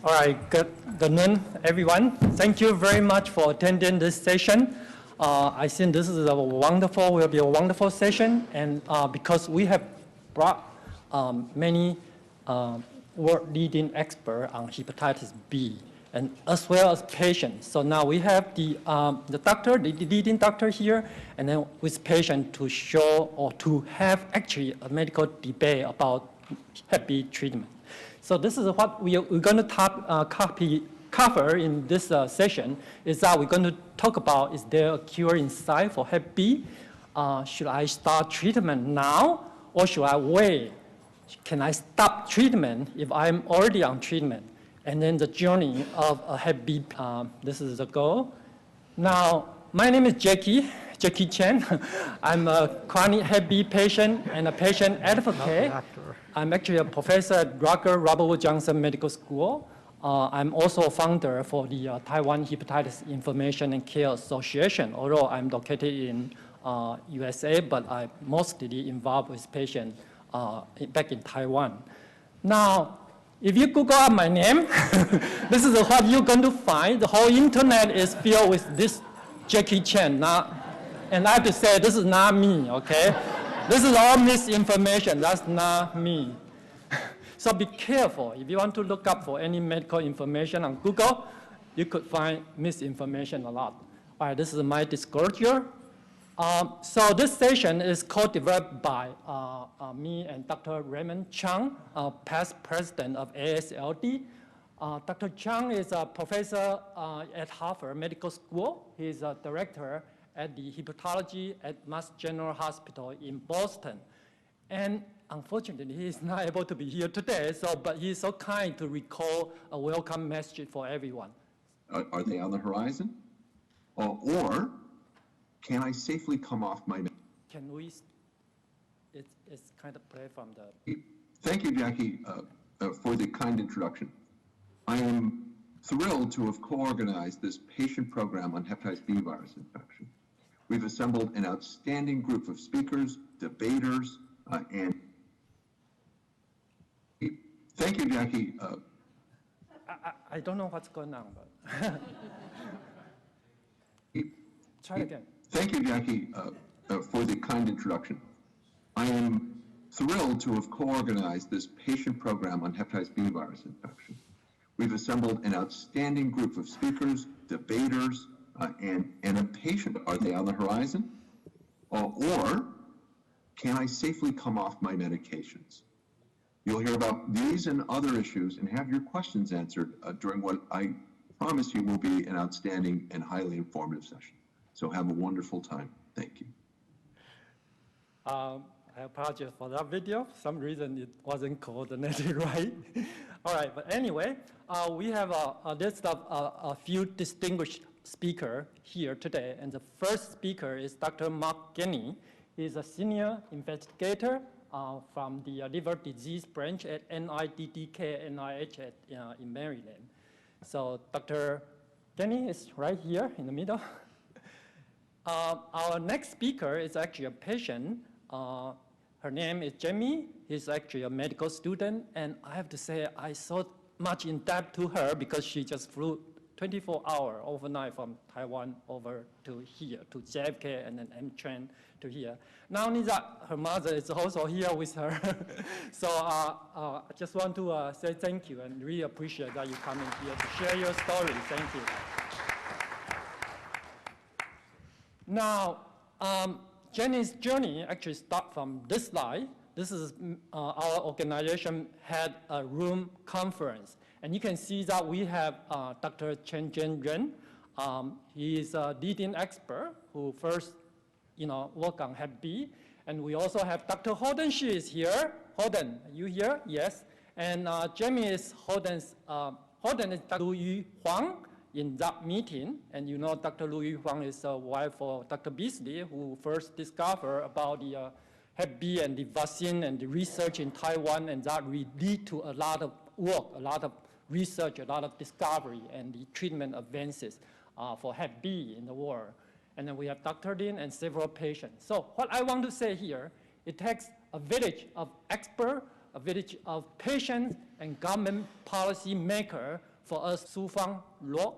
All right, good noon, everyone. Thank you very much for attending this session. I think this is will be a wonderful session, and because we have brought many world-leading experts on hepatitis B, and as well as patients. So now we have the doctor, the leading doctor here, and then with patient to show or to have actually a medical debate about Hep B treatment. So this is what we're going to cover in this session, is that we're going to talk about, is there a cure in sight for Hep B? Should I start treatment now, or should I wait? Can I stop treatment if I'm already on treatment? And then the journey of a Hep B, this is the goal. Now, my name is Jacki Chen. I'm a chronic Hep B patient and a patient advocate. I'm actually a professor at Robert Wood Johnson Medical School. I'm also a founder for the Taiwan Hepatitis Information and Care Association, although I'm located in USA, but I'm mostly involved with patients back in Taiwan. Now, if you Google up my name, this is what you're going to find. The whole internet is filled with this Jacki Chen. And I have to say, this is not me, okay? This is all misinformation. That's not me. So be careful. If you want to look up for any medical information on Google, you could find misinformation a lot. All right, this is my disclosure. So this session is co-developed by me and Dr. Raymond Chang, past president of AASLD. Dr. Chang is a professor at Harvard Medical School. He's a director at the hepatology at Mass General Hospital in Boston. And unfortunately, he is not able to be here today, but he's so kind to recall a welcome message for everyone. Are they on the horizon? Or can I safely come off my... Can we, it's kind of play from the... Thank you, Jacki, for the kind introduction. I am thrilled to have co-organized this patient program on hepatitis B virus infection. We've assembled an outstanding group of speakers, debaters, and thank you, Jacki. I don't know what's going on, but try it again. Thank you, Jacki, for the kind introduction. I am thrilled to have co-organized this patient program on hepatitis B virus infection. We've assembled an outstanding group of speakers, debaters, and a patient. Are they on the horizon? Or can I safely come off my medications? You'll hear about these and other issues and have your questions answered during what I promise you will be an outstanding and highly informative session. So have a wonderful time. Thank you. I apologize for that video. For some reason it wasn't coordinated right. All right, but anyway, we have a list of a few distinguished speakers here today. And the first speaker is Dr. Marc Ghany. He's a senior investigator from the liver disease branch at NIDDK NIH in Maryland. So Dr. Ghany is right here in the middle. Our next speaker is actually a patient. Her name is Jamie. He's actually a medical student, and I have to say I saw much in depth to her because she just flew 24 hours overnight from Taiwan over to here, to JFK, and then Chen to here. Not only that, her mother is also here with her. So I just want to say thank you and really appreciate that you coming here to share your story. Thank you. Now, Jenny's journey actually starts from this slide. This is our organization had a room conference. And you can see that we have Dr. Chen Ren. He is a leading expert who first worked on Hep B. And we also have Dr. Holden. She is here. Holden, are you here? Yes. And Jamie is Holden is Dr. Lu Huang in that meeting. And you know Dr. Lu Huang is the wife of Dr. Beasley, who first discovered about the Hep B and the vaccine and the research in Taiwan, and that will lead to a lot of work, a lot of research, a lot of discovery, and the treatment advances for Hep B in the world. And then we have Dr. Lin and several patients. So what I want to say here, it takes a village of experts of patients and government policy maker for us, Su-Fang Luo.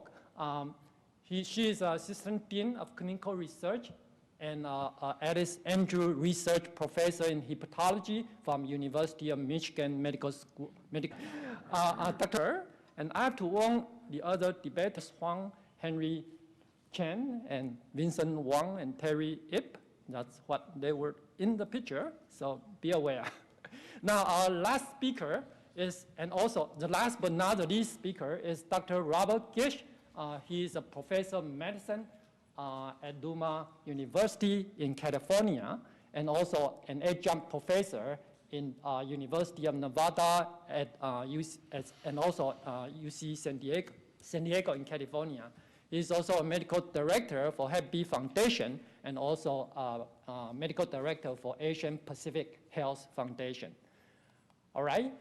She is Assistant Dean of Clinical Research and Alice Andrew Research Professor in Hepatology from University of Michigan Medical School. Doctor, and I have to warn the other debaters, Huang Henry Chen and Vincent Wang and Terry Ip. That's what they were in the picture, so be aware. Now, our last speaker is, and also the last but not the least speaker is Dr. Robert Gish. He is a professor of medicine at Duma University in California, and also an adjunct professor in University of Nevada at and also UC San Diego in California. He's also a medical director for Hep B Foundation and also medical director for Asian Pacific Health Foundation. All right,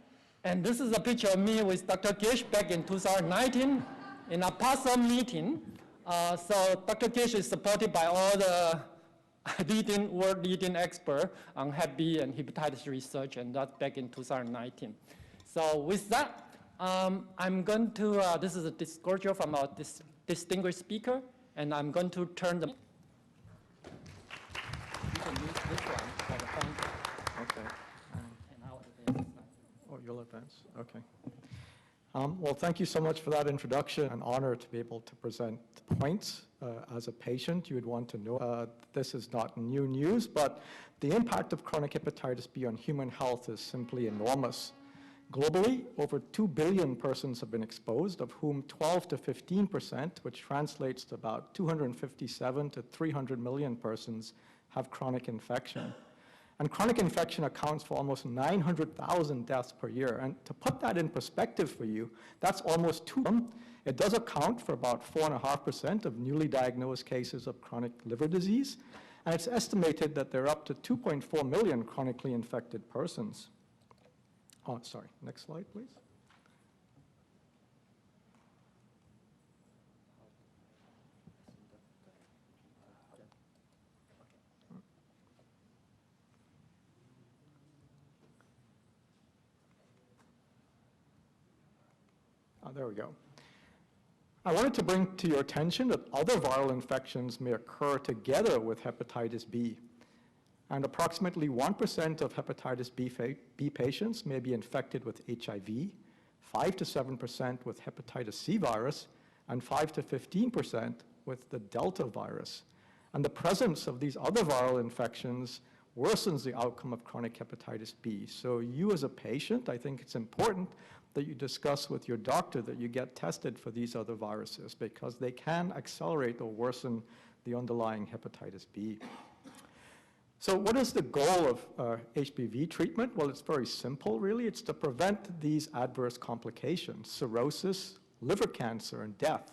and this is a picture of me with Dr. Gish back in 2019 in a PASA meeting. So Dr. Gish is supported by all the world leading experts on Hep B and hepatitis research, and that's back in 2019. So with that, I'm going to, this is a disclosure from our distinguished speaker, and I'm going to turn the. You can use this one for the phone. Okay. And I'll advance. Oh, you'll advance. Okay. Well, thank you so much for that introduction. An honor to be able to present points as a patient you would want to know. This is not new news, but the impact of chronic hepatitis B on human health is simply enormous. Globally, over 2 billion persons have been exposed, of whom 12 to 15%, which translates to about 257 to 300 million persons, have chronic infection. And chronic infection accounts for almost 900,000 deaths per year. And to put that in perspective for you, that's almost 2. It does account for about 4.5% of newly diagnosed cases of chronic liver disease. And it's estimated that there are up to 2.4 million chronically infected persons. Oh, sorry, next slide, please. There we go. I wanted to bring to your attention that other viral infections may occur together with hepatitis B. And approximately 1% of hepatitis B patients may be infected with HIV, 5 to 7% with hepatitis C virus, and 5 to 15% with the Delta virus. And the presence of these other viral infections worsens the outcome of chronic hepatitis B. So you as a patient, I think it's important that you discuss with your doctor that you get tested for these other viruses because they can accelerate or worsen the underlying hepatitis B. So what is the goal of HBV treatment? Well, it's very simple, really. It's to prevent these adverse complications, cirrhosis, liver cancer, and death.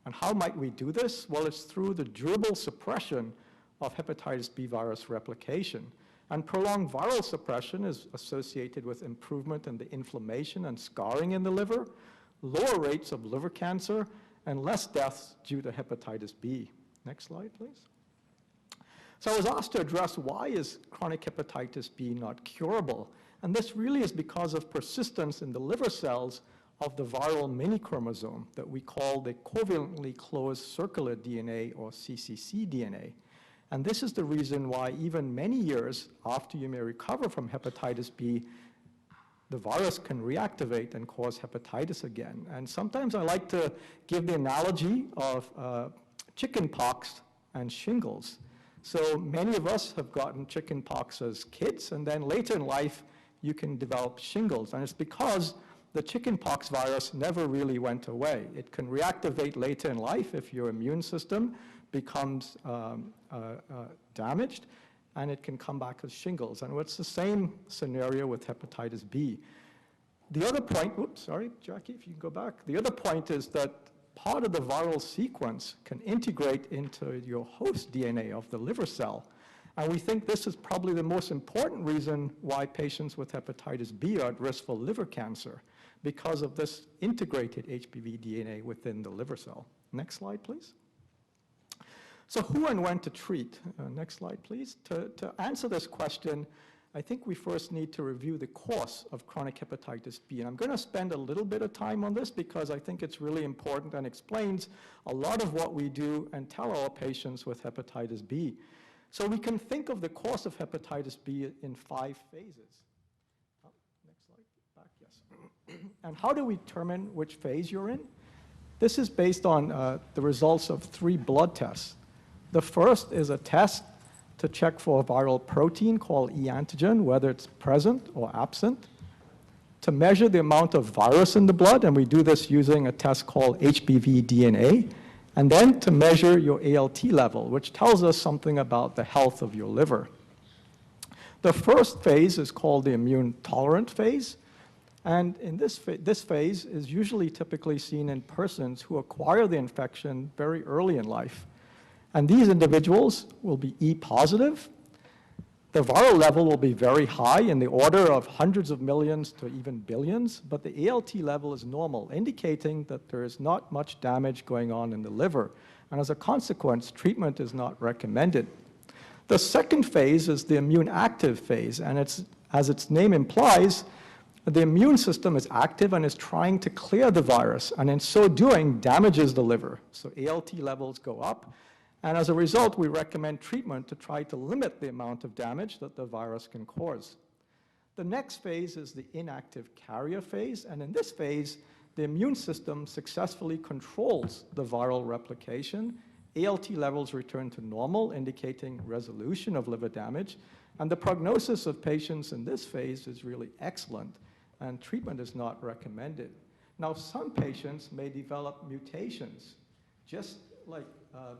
And how might we do this? Well, it's through the durable suppression of hepatitis B virus replication. And prolonged viral suppression is associated with improvement in the inflammation and scarring in the liver, lower rates of liver cancer, and less deaths due to hepatitis B. Next slide, please. So I was asked to address why is chronic hepatitis B not curable? And this really is because of persistence in the liver cells of the viral mini-chromosome that we call the covalently closed circular DNA or CCC DNA. And this is the reason why even many years after you may recover from hepatitis B, the virus can reactivate and cause hepatitis again. And sometimes I like to give the analogy of chicken pox and shingles. So many of us have gotten chicken pox as kids, and then later in life, you can develop shingles. And it's because the chicken pox virus never really went away. It can reactivate later in life if your immune system becomes damaged, and it can come back as shingles. And it's the same scenario with hepatitis B. The other point, oops, sorry, Jacki, if you can go back. The other point is that part of the viral sequence can integrate into your host DNA of the liver cell. And we think this is probably the most important reason why patients with hepatitis B are at risk for liver cancer, because of this integrated HBV DNA within the liver cell. Next slide, please. So who and when to treat? Next slide, please. To answer this question, I think we first need to review the course of chronic hepatitis B. And I'm going to spend a little bit of time on this because I think it's really important and explains a lot of what we do and tell our patients with hepatitis B. So we can think of the course of hepatitis B in 5 phases. Oh, next slide, back, yes. And how do we determine which phase you're in? This is based on the results of 3 blood tests. The first is a test to check for a viral protein called E antigen, whether it's present or absent, to measure the amount of virus in the blood, and we do this using a test called HBV DNA, and then to measure your ALT level, which tells us something about the health of your liver. The first phase is called the immune tolerant phase, and in this phase is usually typically seen in persons who acquire the infection very early in life. And these individuals will be E positive. The viral level will be very high, in the order of hundreds of millions to even billions, but the ALT level is normal, indicating that there is not much damage going on in the liver. And as a consequence, treatment is not recommended. The second phase is the immune active phase, and as its name implies, the immune system is active and is trying to clear the virus, and in so doing, damages the liver. So ALT levels go up. And as a result, we recommend treatment to try to limit the amount of damage that the virus can cause. The next phase is the inactive carrier phase, and in this phase, the immune system successfully controls the viral replication. ALT levels return to normal, indicating resolution of liver damage, and the prognosis of patients in this phase is really excellent, and treatment is not recommended. Now, some patients may develop mutations, just like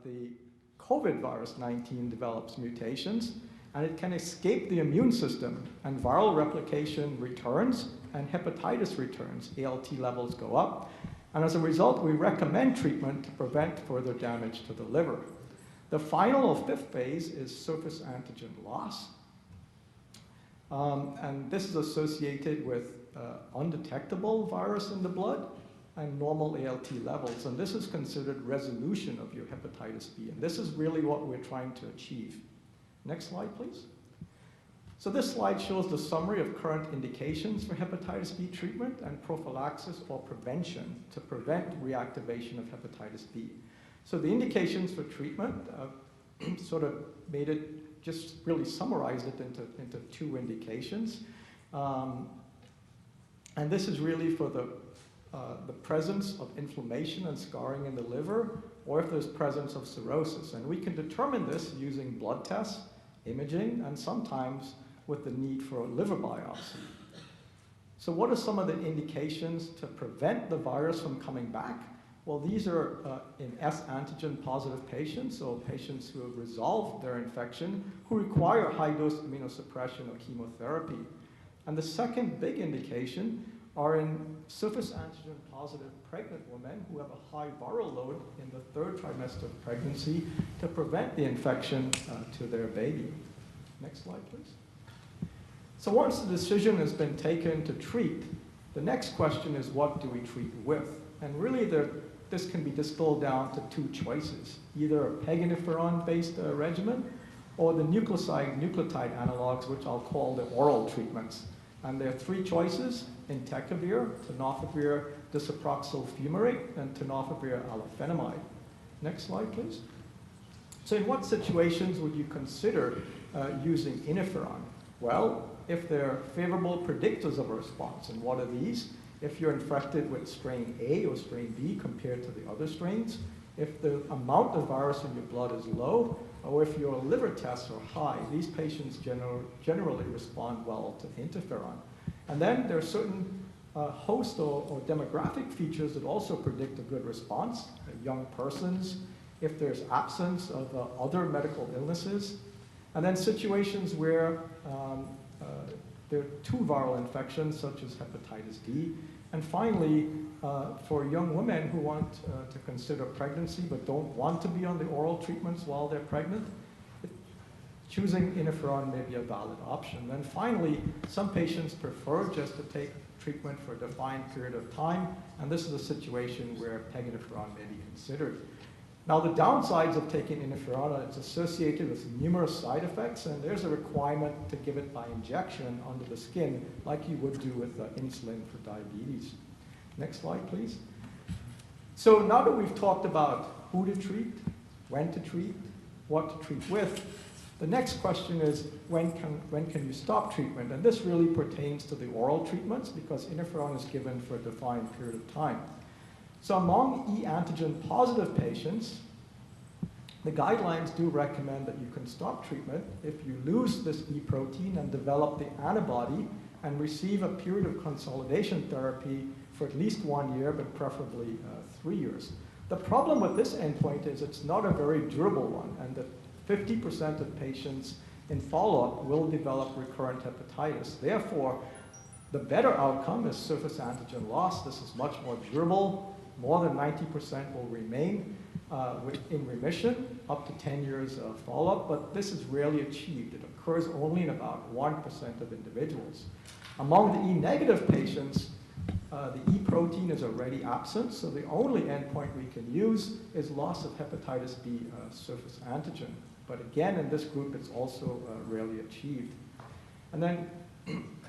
the COVID virus 19 develops mutations, and it can escape the immune system, and viral replication returns, and hepatitis returns. ALT levels go up, and as a result, we recommend treatment to prevent further damage to the liver. The final or 5th phase is surface antigen loss, and this is associated with undetectable virus in the blood and normal ALT levels, and this is considered resolution of your hepatitis B, and this is really what we're trying to achieve. Next slide, please. So this slide shows the summary of current indications for hepatitis B treatment and prophylaxis or prevention to prevent reactivation of hepatitis B. So the indications for treatment sort of made it, just really summarized it into 2 indications. And this is really for the presence of inflammation and scarring in the liver, or if there's presence of cirrhosis. And we can determine this using blood tests, imaging, and sometimes with the need for a liver biopsy. So what are some of the indications to prevent the virus from coming back? Well, these are in S antigen positive patients, so patients who have resolved their infection, who require high-dose immunosuppression or chemotherapy. And the second big indication are in surface antigen positive pregnant women who have a high viral load in the 3rd trimester of pregnancy to prevent the infection to their baby. Next slide, please. So once the decision has been taken to treat, the next question is, what do we treat with? And really, this can be distilled down to 2 choices, either a PEG interferon-based regimen or the nucleoside-nucleotide analogs, which I'll call the oral treatments. And there are 3 choices: entecavir, tenofovir disoproxil fumarate, and tenofovir alafenamide. Next slide, please. So in what situations would you consider using interferon? Well, if they're favorable predictors of a response, and what are these? If you're infected with strain A or strain B compared to the other strains, if the amount of virus in your blood is low, or if your liver tests are high, these patients generally respond well to interferon. And then there are certain host or demographic features that also predict a good response. Young persons, if there's absence of other medical illnesses, and then situations where there are 2 viral infections, such as hepatitis D. And finally, for young women who want to consider pregnancy but don't want to be on the oral treatments while they're pregnant, choosing interferon may be a valid option. And finally, some patients prefer just to take treatment for a defined period of time, and this is a situation where PEG interferon may be considered. Now, the downsides of taking interferon, it's associated with numerous side effects, and there's a requirement to give it by injection under the skin, like you would do with insulin for diabetes. Next slide, please. So now that we've talked about who to treat, when to treat, what to treat with, the next question is, when can you stop treatment? And this really pertains to the oral treatments, because interferon is given for a defined period of time. So among e-antigen positive patients, the guidelines do recommend that you can stop treatment if you lose this E protein and develop the antibody and receive a period of consolidation therapy for at least 1 year, but preferably 3 years. The problem with this endpoint is it's not a very durable one, and that 50% of patients in follow-up will develop recurrent hepatitis. Therefore, the better outcome is surface antigen loss. This is much more durable. More than 90% will remain in remission, up to 10 years of follow-up, but this is rarely achieved. It occurs only in about 1% of individuals. Among the E-negative patients, the E protein is already absent, so the only endpoint we can use is loss of hepatitis B surface antigen. But again, in this group, it's also rarely achieved. And then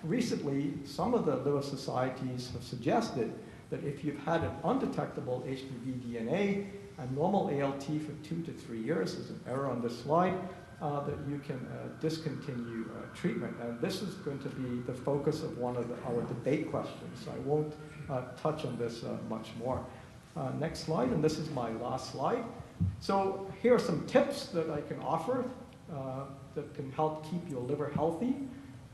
recently, some of the liver societies have suggested that if you've had an undetectable HBV DNA and normal ALT for 2 to 3 years, there's an error on this slide, that you can discontinue treatment. And this is going to be the focus of one of our debate questions, so I won't touch on this much more. Next slide, and this is my last slide. So here are some tips that I can offer that can help keep your liver healthy.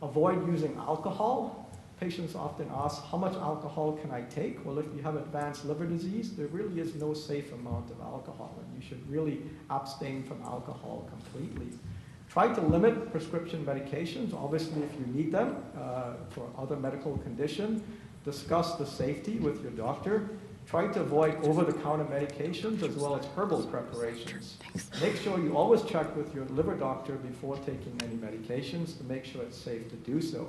Avoid using alcohol. Patients often ask, how much alcohol can I take? Well, if you have advanced liver disease, there really is no safe amount of alcohol, and you should really abstain from alcohol completely. Try to limit prescription medications, obviously if you need them for other medical condition. Discuss the safety with your doctor. Try to avoid over-the-counter medications as well as herbal preparations. Make sure you always check with your liver doctor before taking any medications to make sure it's safe to do so.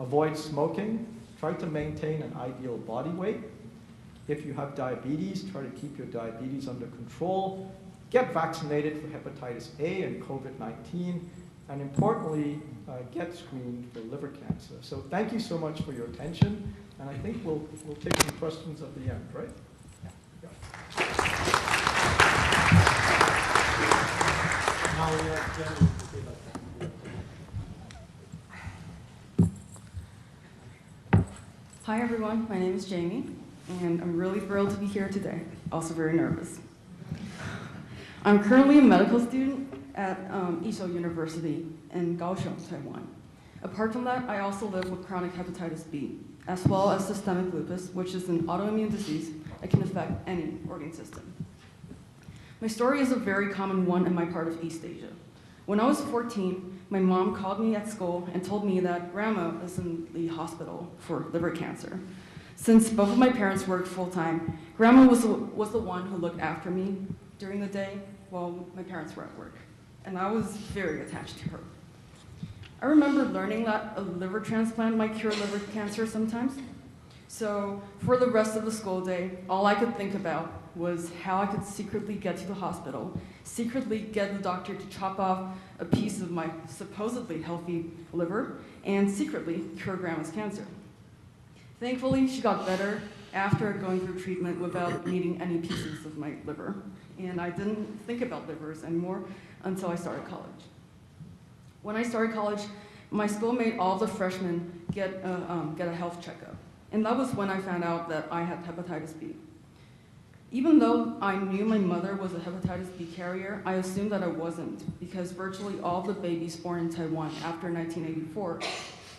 Avoid smoking. Try to maintain an ideal body weight. If you have diabetes, try to keep your diabetes under control. Get vaccinated for hepatitis A and COVID-19. And importantly, get screened for liver cancer. So thank you so much for your attention. And I think we'll take some questions at the end, right? Yeah. Now we have Chen to give us. Hi everyone, my name is Jacki, and I'm really thrilled to be here today, also very nervous. I'm currently a medical student at Yizhou University in Kaohsiung, Taiwan. Apart from that, I also live with chronic hepatitis B, as well as systemic lupus, which is an autoimmune disease that can affect any organ system. My story is a very common one in my part of East Asia. When I was 14, my mom called me at school and told me that grandma is in the hospital for liver cancer. Since both of my parents worked full-time, grandma was the one who looked after me during the day while my parents were at work, and I was very attached to her. I remember learning that a liver transplant might cure liver cancer sometimes. So for the rest of the school day, all I could think about was how I could secretly get to the hospital, secretly get the doctor to chop off a piece of my supposedly healthy liver, and secretly cure grandma's cancer. Thankfully, she got better after going through treatment without needing any pieces of my liver. And I didn't think about livers anymore until I started college. When I started college, my school made all the freshmen get a health checkup. And that was when I found out that I had hepatitis B. Even though I knew my mother was a hepatitis B carrier, I assumed that I wasn't, because virtually all the babies born in Taiwan after 1984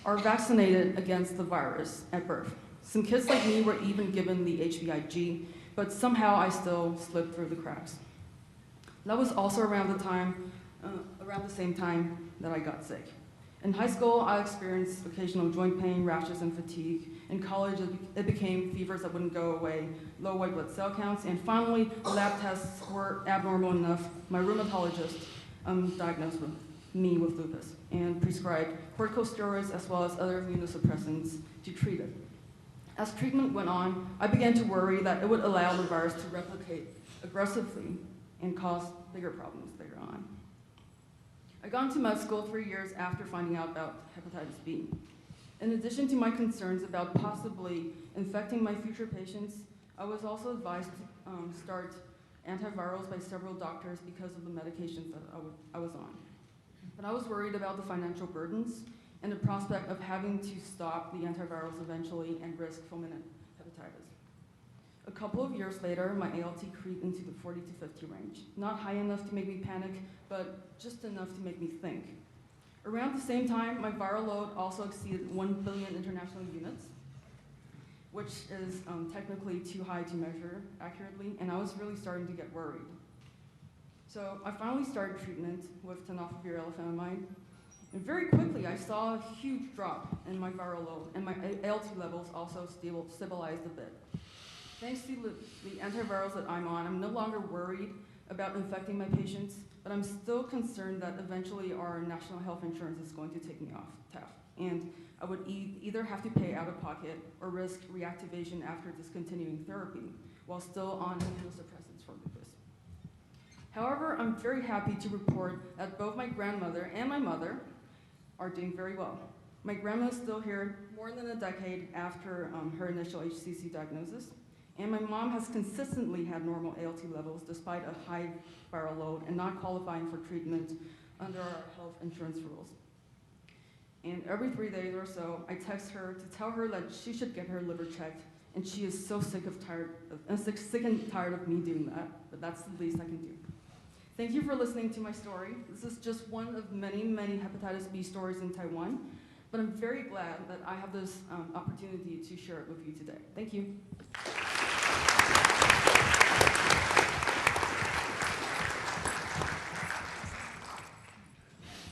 are vaccinated against the virus at birth. Some kids like me were even given the HBIG, but somehow I still slipped through the cracks. That was also around the same time that I got sick. In high school, I experienced occasional joint pain, rashes, and fatigue. In college, it became fevers that wouldn't go away, low white blood cell counts, and finally, lab tests were abnormal enough. My rheumatologist diagnosed me with lupus and prescribed corticosteroids as well as other immunosuppressants to treat it. As treatment went on, I began to worry that it would allow the virus to replicate aggressively and cause bigger problems later on. I got into med school 3 years after finding out about hepatitis B. In addition to my concerns about possibly infecting my future patients, I was also advised to start antivirals by several doctors because of the medications that I was on. But I was worried about the financial burdens and the prospect of having to stop the antivirals eventually and risk fulminant hepatitis. A couple of years later, my ALT creeped into the 40 to 50 range. Not high enough to make me panic, but just enough to make me think. Around the same time, my viral load also exceeded 1 billion international units, which is technically too high to measure accurately, and I was really starting to get worried. So I finally started treatment with tenofovir lefenamide, and very quickly I saw a huge drop in my viral load, and my ALT levels also stabilized a bit. Thanks to the antivirals that I'm on, I'm no longer worried about infecting my patients, but I'm still concerned that eventually our national health insurance is going to take me off TAF, and I would either have to pay out of pocket or risk reactivation after discontinuing therapy while still on immunosuppressants for lupus. However, I'm very happy to report that both my grandmother and my mother are doing very well. My grandma is still here more than a decade after her initial HCC diagnosis, and my mom has consistently had normal ALT levels despite a high viral load and not qualifying for treatment under our health insurance rules. And every 3 days or so, I text her to tell her that she should get her liver checked, and she is so sick and tired of me doing that, but that's the least I can do. Thank you for listening to my story. This is just one of many, many hepatitis B stories in Taiwan, but I'm very glad that I have this opportunity to share it with you today. Thank you.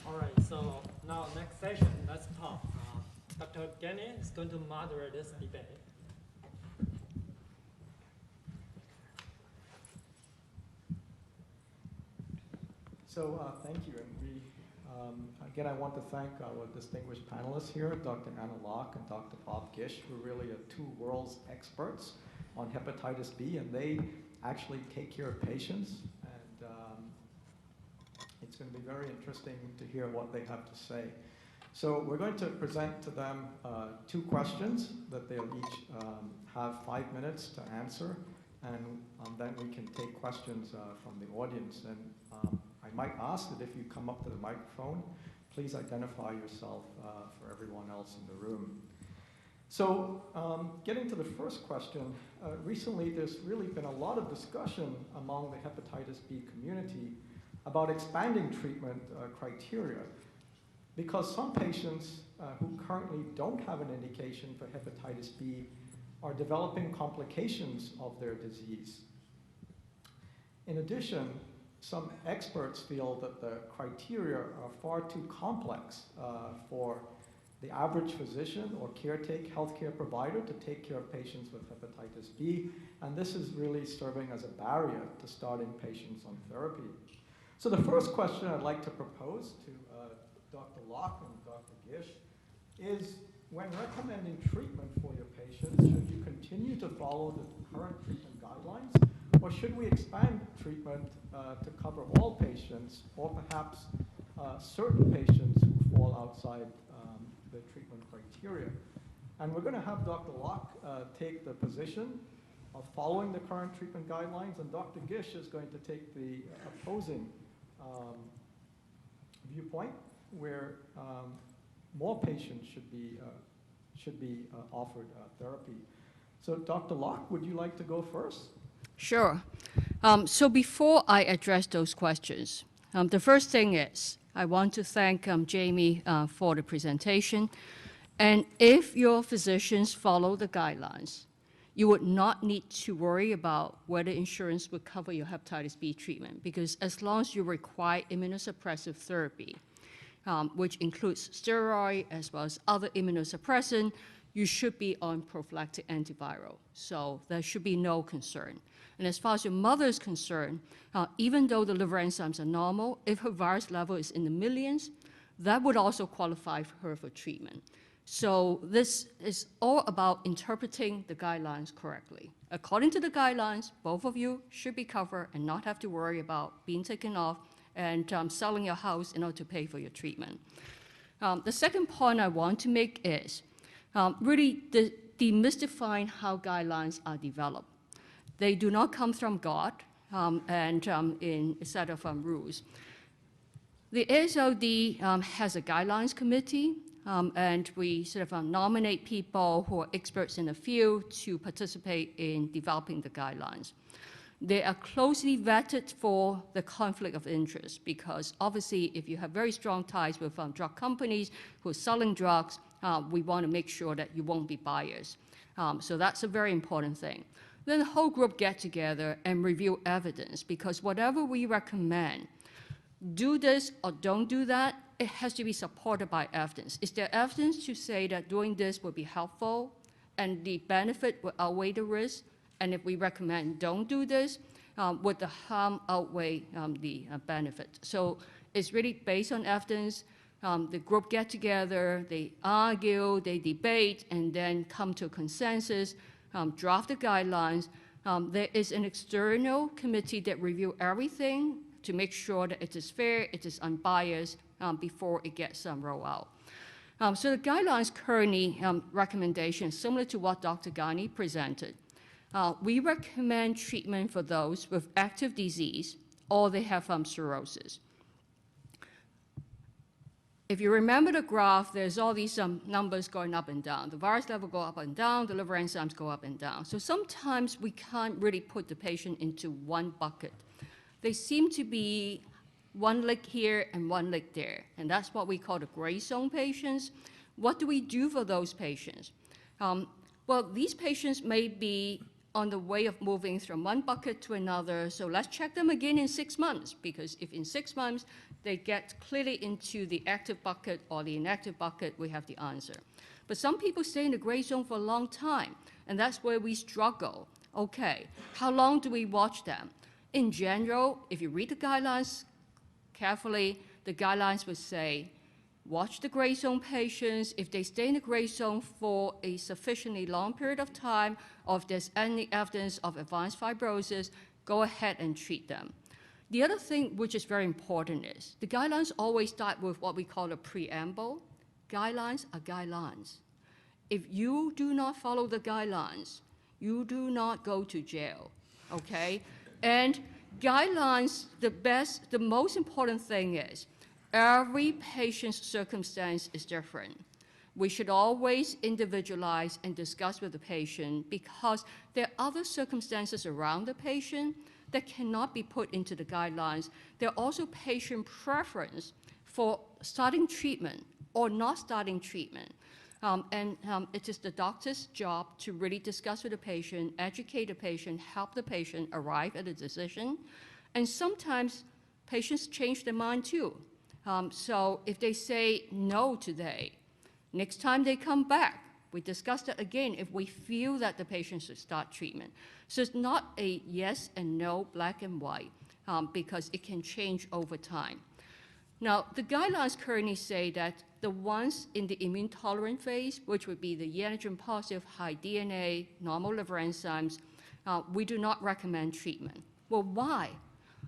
All right, so now next session, let's talk. Dr. Ghany is going to moderate this debate. So thank you. And again, I want to thank our distinguished panelists here, Dr. Anna Locke and Dr. Bob Gish, who really are two world's experts on hepatitis B, and they actually take care of patients. And it's going to be very interesting to hear what they have to say. So we're going to present to them 2 questions that they'll each have 5 minutes to answer, and then we can take questions from the audience. And I might ask that if you come up to the microphone, please identify yourself for everyone else in the room. So getting to the first question, recently there's really been a lot of discussion among the hepatitis B community about expanding treatment criteria, because some patients who currently don't have an indication for hepatitis B are developing complications of their disease. In addition, some experts feel that the criteria are far too complex for the average physician or healthcare provider to take care of patients with hepatitis B, and this is really serving as a barrier to starting patients on therapy. So the first question I'd like to propose to Dr. Locke and Dr. Gish is, when recommending treatment for your patients, should you continue to follow the current treatment guidelines, or should we expand treatment to cover all patients, or perhaps certain patients who fall outside the treatment criteria? And we're going to have Dr. Locke take the position of following the current treatment guidelines, and Dr. Gish is going to take the opposing viewpoint, where more patients should be offered therapy. So Dr. Locke, would you like to go first? Sure. So before I address those questions, the first thing is I want to thank Jamie for the presentation. And if your physicians follow the guidelines, you would not need to worry about whether insurance would cover your hepatitis B treatment, because as long as you require immunosuppressive therapy, which includes steroid as well as other immunosuppressant, you should be on prophylactic antiviral. So there should be no concern. And as far as your mother is concerned, even though the liver enzymes are normal, if her virus level is in the millions, that would also qualify for her for treatment. So this is all about interpreting the guidelines correctly. According to the guidelines, both of you should be covered and not have to worry about being taken off and selling your house in order to pay for your treatment. The second point I want to make is really demystifying how guidelines are developed. They do not come from God and in a set of rules. The AASLD has a guidelines committee, and we sort of nominate people who are experts in the field to participate in developing the guidelines. They are closely vetted for the conflict of interest because obviously if you have very strong ties with drug companies who are selling drugs, we want to make sure that you won't be biased. So that's a very important thing. Then the whole group get together and review evidence because whatever we recommend, do this or don't do that, it has to be supported by evidence. Is there evidence to say that doing this will be helpful and the benefit will outweigh the risk? And if we recommend don't do this, would the harm outweigh the benefit? So it's really based on evidence. The group get together, they argue, they debate, and then come to a consensus, draft the guidelines. There is an external committee that review everything to make sure that it is fair, it is unbiased before it gets rolled out. So the guidelines currently recommendations similar to what Dr. Ghany presented. We recommend treatment for those with active disease or they have cirrhosis. If you remember the graph, there's all these numbers going up and down. The virus level go up and down, the liver enzymes go up and down. So sometimes we can't really put the patient into one bucket. They seem to be one leg here and one leg there, and that's what we call the gray zone patients. What do we do for those patients? Well, these patients may be on the way of moving from one bucket to another, so let's check them again in 6 months, because if in 6 months they get clearly into the active bucket or the inactive bucket, we have the answer. But some people stay in the gray zone for a long time, and that's where we struggle. Okay, how long do we watch them? In general, if you read the guidelines carefully, the guidelines would say, watch the gray zone patients. If they stay in the gray zone for a sufficiently long period of time, or if there's any evidence of advanced fibrosis, go ahead and treat them. The other thing which is very important is the guidelines always start with what we call a preamble. Guidelines are guidelines. If you do not follow the guidelines, you do not go to jail, okay? And guidelines, the most important thing is every patient's circumstance is different. We should always individualize and discuss with the patient because there are other circumstances around the patient that cannot be put into the guidelines. There are also patient preference for starting treatment or not starting treatment. It is the doctor's job to really discuss with the patient, educate the patient, help the patient arrive at a decision. And sometimes patients change their mind too. So if they say no today, next time they come back, we discuss that again if we feel that the patient should start treatment. So it's not a yes and no, black and white, because it can change over time. Now, the guidelines currently say that the ones in the immune tolerant phase, which would be the e-antigen positive, high DNA, normal liver enzymes, we do not recommend treatment. Well, why?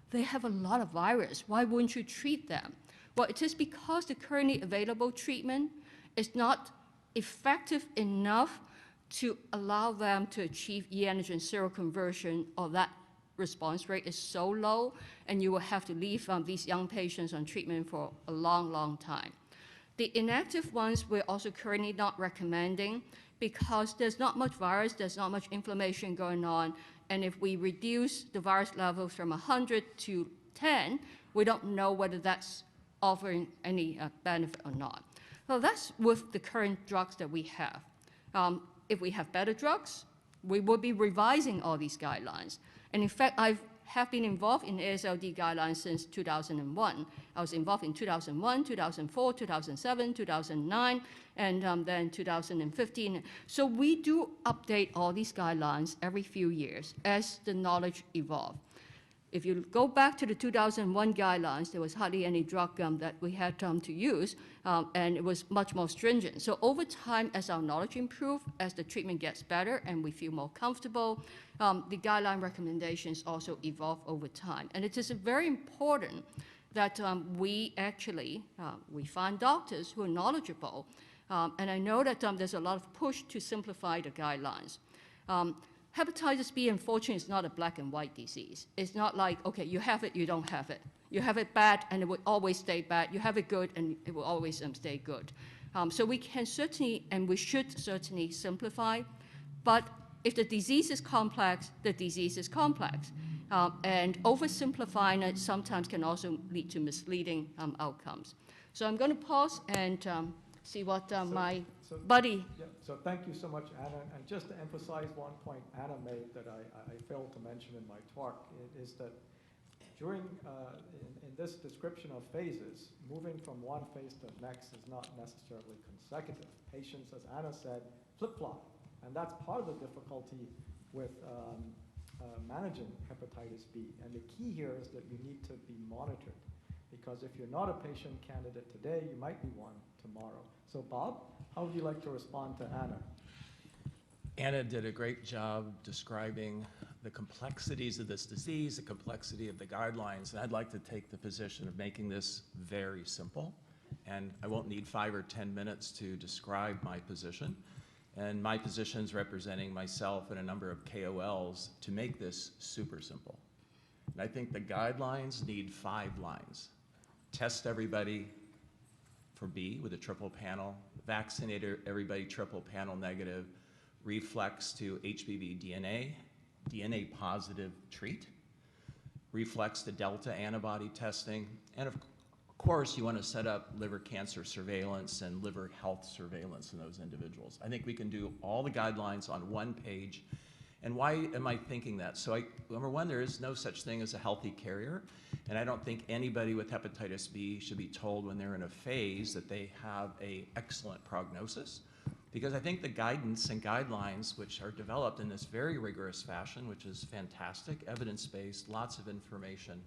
They have a lot of virus. Why wouldn't you treat them? Well, it is because the currently available treatment is not effective enough to allow them to achieve e-antigen seroconversion, or that response rate is so low, and you will have to leave these young patients on treatment for a long, long time. The inactive ones we're also currently not recommending because there's not much virus, there's not much inflammation going on, and if we reduce the virus levels from 100 to 10, we don't know whether that's offering any benefit or not. So that's with the current drugs that we have. If we have better drugs, we will be revising all these guidelines. And in fact, I have been involved in AASLD guidelines since 2001. I was involved in 2001, 2004, 2007, 2009, and then 2015. So we do update all these guidelines every few years as the knowledge evolves. If you go back to the 2001 guidelines, there was hardly any drug that we had to use, and it was much more stringent. So over time, as our knowledge improves, as the treatment gets better and we feel more comfortable, the guideline recommendations also evolve over time. And it is very important that we actually, we find doctors who are knowledgeable. And I know that there's a lot of push to simplify the guidelines. Hepatitis B, unfortunately, is not a black and white disease. It's not like, okay, you have it, you don't have it. You have it bad, and it will always stay bad. You have it good, and it will always stay good. So we can certainly, and we should certainly simplify, but if the disease is complex, the disease is complex. And oversimplifying it sometimes can also lead to misleading outcomes. So I'm going to pause and see what my buddy. Yeah, so thank you so much, Anna. And just to emphasize one point Anna made that I failed to mention in my talk, is that during, in this description of phases, moving from one phase to the next is not necessarily consecutive. Patients, as Anna said, flip-flop. And that's part of the difficulty with managing hepatitis B. And the key here is that you need to be monitored. Because if you're not a patient candidate today, you might be one tomorrow. So Bob, how would you like to respond to Anna? Anna did a great job describing the complexities of this disease, the complexity of the guidelines, and I'd like to take the position of making this very simple. And I won't need 5 or 10 minutes to describe my position. And my position is representing myself and a number of KOLs to make this super simple. And I think the guidelines need 5 lines. Test everybody for B with a triple panel, vaccinate everybody triple panel negative, reflex to HBV DNA, DNA positive treat, reflex to Delta antibody testing, and of course you want to set up liver cancer surveillance and liver health surveillance in those individuals. I think we can do all the guidelines on one page. And why am I thinking that? So number one, there is no such thing as a healthy carrier. And I don't think anybody with hepatitis B should be told when they're in a phase that they have an excellent prognosis. Because I think the guidance and guidelines, which are developed in this very rigorous fashion, which is fantastic, evidence-based, lots of information,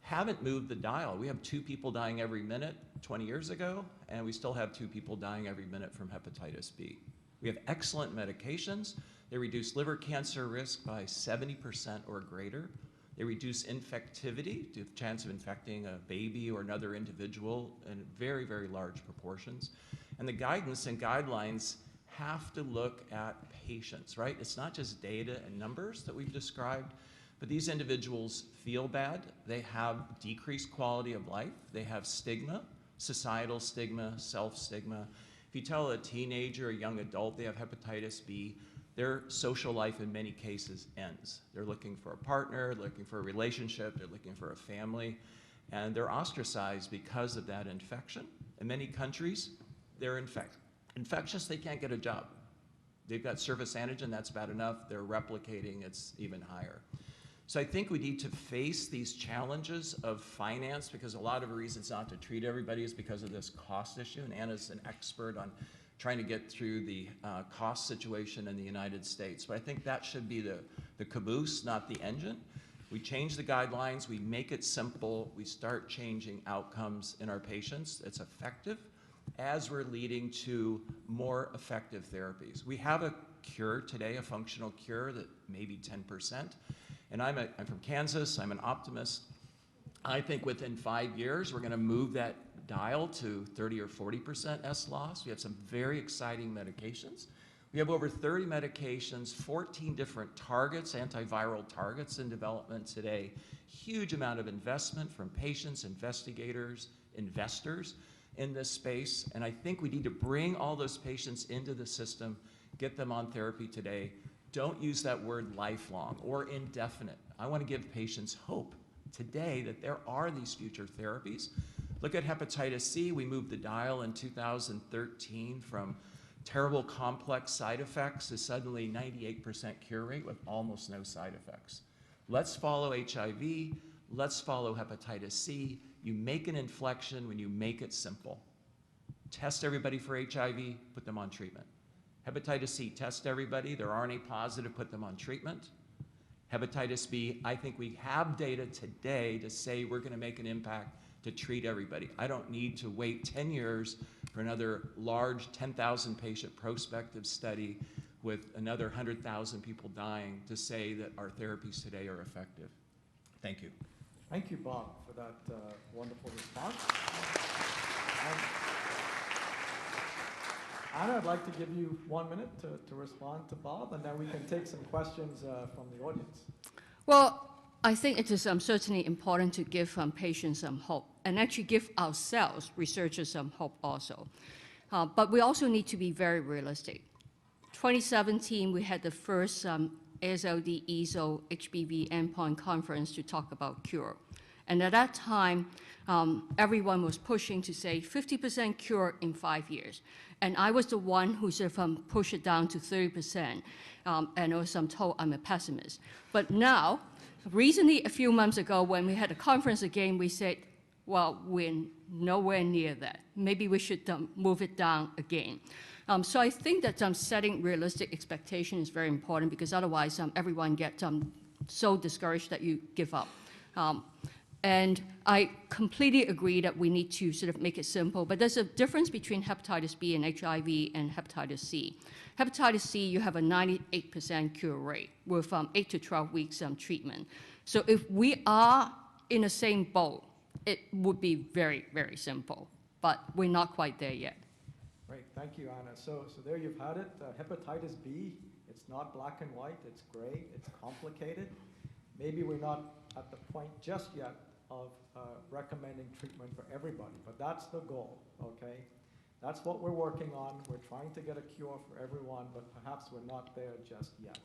haven't moved the dial. We have 2 people dying every minute 20 years ago, and we still have 2 people dying every minute from hepatitis B. We have excellent medications. They reduce liver cancer risk by 70% or greater. They reduce infectivity, the chance of infecting a baby or another individual in very, very large proportions. And the guidance and guidelines have to look at patients, right? It's not just data and numbers that we've described, but these individuals feel bad. They have decreased quality of life. They have stigma, societal stigma, self-stigma. If you tell a teenager, a young adult, they have hepatitis B, their social life in many cases ends. They're looking for a partner, they're looking for a relationship, they're looking for a family, and they're ostracized because of that infection. In many countries, they're infectious, they can't get a job. They've got surface antigen, that's bad enough. They're replicating, it's even higher. So I think we need to face these challenges of finance, because a lot of the reasons not to treat everybody is because of this cost issue, and Anna's an expert on trying to get through the cost situation in the United States. But I think that should be the caboose, not the engine. We change the guidelines, we make it simple, we start changing outcomes in our patients. It's effective as we're leading to more effective therapies. We have a cure today, a functional cure that may be 10%. And I'm from Kansas, I'm an optimist. I think within 5 years, we're gonna move that dial to 30 or 40% S loss. We have some very exciting medications. We have over 30 medications, 14 different targets, antiviral targets in development today. Huge amount of investment from patients, investigators, investors in this space. And I think we need to bring all those patients into the system, get them on therapy today. Don't use that word lifelong or indefinite. I want to give patients hope today that there are these future therapies. Look at hepatitis C. We moved the dial in 2013 from terrible complex side effects to suddenly 98% cure rate with almost no side effects. Let's follow HIV. Let's follow hepatitis C. You make an inflection when you make it simple. Test everybody for HIV, put them on treatment. Hepatitis C, test everybody. They're RNA positive, put them on treatment. Hepatitis B, I think we have data today to say we're going to make an impact to treat everybody. I don't need to wait 10 years for another large 10,000 patient prospective study with another 100,000 people dying to say that our therapies today are effective. Thank you. Thank you, Bob, for that wonderful response. Anna, I'd like to give you 1 minute to respond to Bob, and then we can take some questions from the audience. Well, I think it is certainly important to give patients some hope and actually give ourselves, researchers, some hope also. But we also need to be very realistic. 2017, we had the first AASLD EASL HBV endpoint conference to talk about cure. And at that time, everyone was pushing to say 50% cure in 5 years. And I was the one who sort of pushed it down to 30%. And also I'm told I'm a pessimist. But now, recently, a few months ago, when we had a conference again, we said, well, we're nowhere near that. Maybe we should move it down again. So I think that setting realistic expectation is very important, because otherwise everyone gets so discouraged that you give up. And I completely agree that we need to sort of make it simple, but there's a difference between hepatitis B and HIV and hepatitis C. Hepatitis C, you have a 98% cure rate with 8 to 12 weeks treatment. So if we are in the same boat, it would be very, very simple, but we're not quite there yet. Great, thank you, Anna. So there you've had it. Hepatitis B, it's not black and white, it's gray, it's complicated. Maybe we're not at the point just yet of recommending treatment for everybody, but that's the goal, okay? That's what we're working on. We're trying to get a cure for everyone, but perhaps we're not there just yet.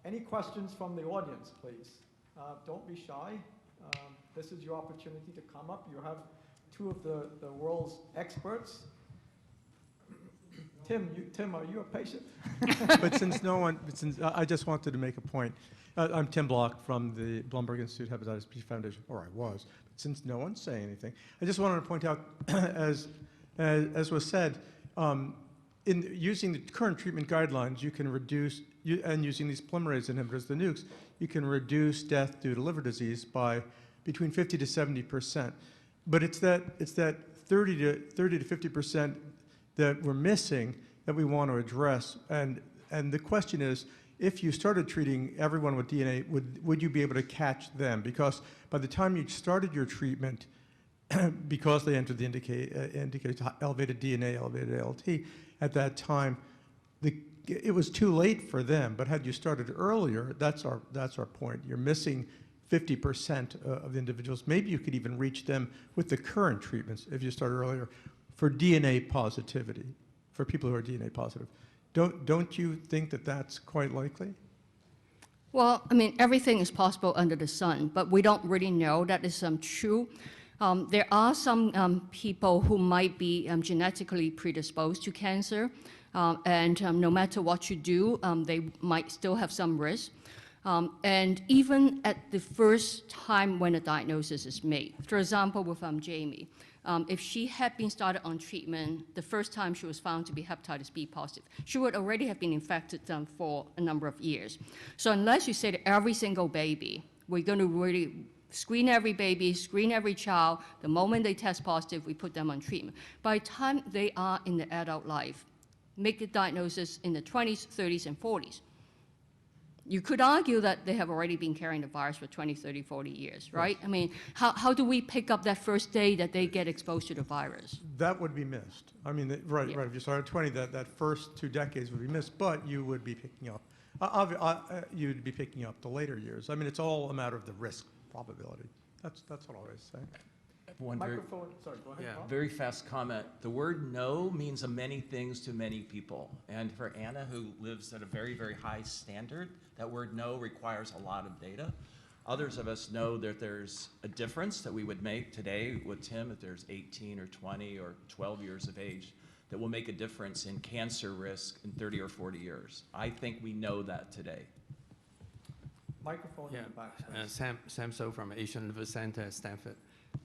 Any questions from the audience, please? Don't be shy. This is your opportunity to come up. You have two of the world's experts. Tim, are you a patient? But since I just wanted to make a point. I'm Tim Block from the Blumberg Institute Hepatitis B Foundation, or I was. But since no one's saying anything, I just wanted to point out, as was said, in using the current treatment guidelines, you can reduce, and using these polymerase inhibitors, the nukes, you can reduce death due to liver disease by between 50 to 70%. But it's that 30 to 50% that we're missing that we want to address. And the question is, if you started treating everyone with DNA, would you be able to catch them? Because by the time you started your treatment, because they entered the indicated elevated DNA, elevated ALT, at that time, it was too late for them. But had you started earlier, that's our point. You're missing 50% of the individuals. Maybe you could even reach them with the current treatments if you started earlier for DNA positivity, for people who are DNA positive. Don't you think that that's quite likely? Well, I mean, everything is possible under the sun, but we don't really know that is true. There are some people who might be genetically predisposed to cancer, and no matter what you do, they might still have some risk. And even at the first time when a diagnosis is made, for example, with Jamie, if she had been started on treatment the first time she was found to be hepatitis B positive, she would already have been infected for a number of years. So unless you say to every single baby, we're going to really screen every baby, screen every child, the moment they test positive, we put them on treatment. By the time they are in the adult life, make the diagnosis in the 20s, 30s, and 40s. You could argue that they have already been carrying the virus for 20, 30, 40 years, right? Yes. I mean, how do we pick up that first day that they get exposed to the virus? That would be missed. I mean, right. If you started at 20, that first 2 decades would be missed, but you would be picking up. You'd be picking up the later years. I mean, it's all a matter of the risk probability. That's what I always say. One Microphone, sorry, go ahead. Yeah, very fast comment. The word no means many things to many people. And for Anna, who lives at a very, very high standard, that word no requires a lot of data. Others of us know that there's a difference that we would make today with Tim, if there's 18 or 20 or 12 years of age, that will make a difference in cancer risk in 30 or 40 years. I think we know that today. Microphone in the back. Sam So from Asian Liver Center at Stanford.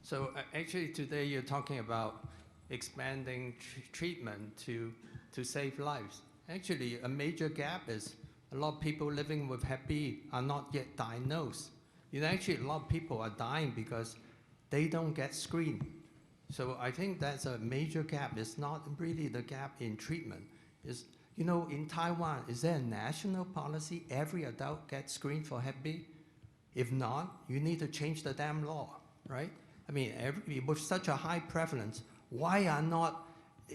So actually today you're talking about expanding treatment to save lives. Actually, a major gap is a lot of people living with Hep B are not yet diagnosed. Actually, a lot of people are dying because they don't get screened. So I think that's a major gap. It's not really the gap in treatment. It's, in Taiwan, is there a national policy every adult gets screened for Hep B? If not, you need to change the damn law, right? I mean, with such a high prevalence,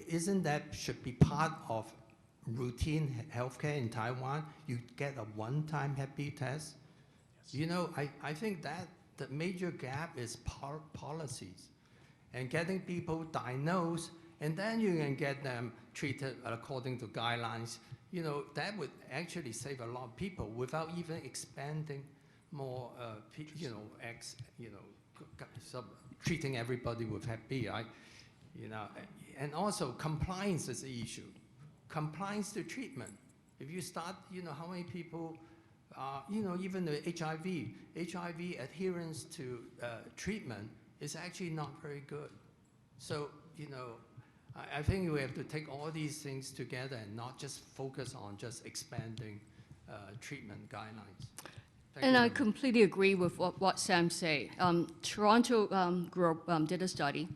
isn't that should be part of routine healthcare in Taiwan? You get a one-time Hep B test. Yes. I think that the major gap is policies and getting people diagnosed, and then you can get them treated according to guidelines. That would actually save a lot of people without even expanding more, treating everybody with Hep B. And also compliance is the issue. Compliance to treatment. If you start, how many people, even the HIV adherence to treatment is actually not very good. So, I think we have to take all these things together and not just focus on just expanding treatment guidelines. And I completely agree with what Sam said. Toronto group did a study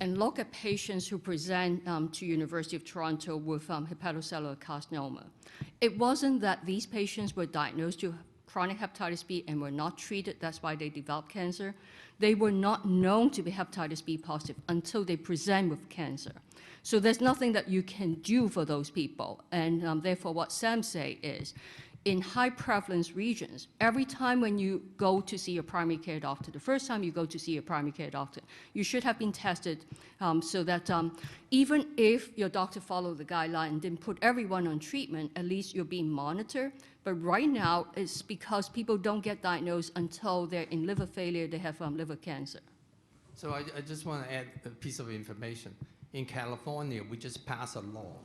and look at patients who present to University of Toronto with hepatocellular carcinoma. It wasn't that these patients were diagnosed with chronic hepatitis B and were not treated, that's why they developed cancer. They were not known to be hepatitis B positive until they present with cancer. So there's nothing that you can do for those people. And therefore, what Sam say is, in high prevalence regions, every time when you go to see your primary care doctor, the first time you go to see your primary care doctor, you should have been tested so that even if your doctor followed the guideline and didn't put everyone on treatment, at least you're being monitored. But right now, it's because people don't get diagnosed until they're in liver failure, they have liver cancer. So I just want to add a piece of information. In California, we just passed a law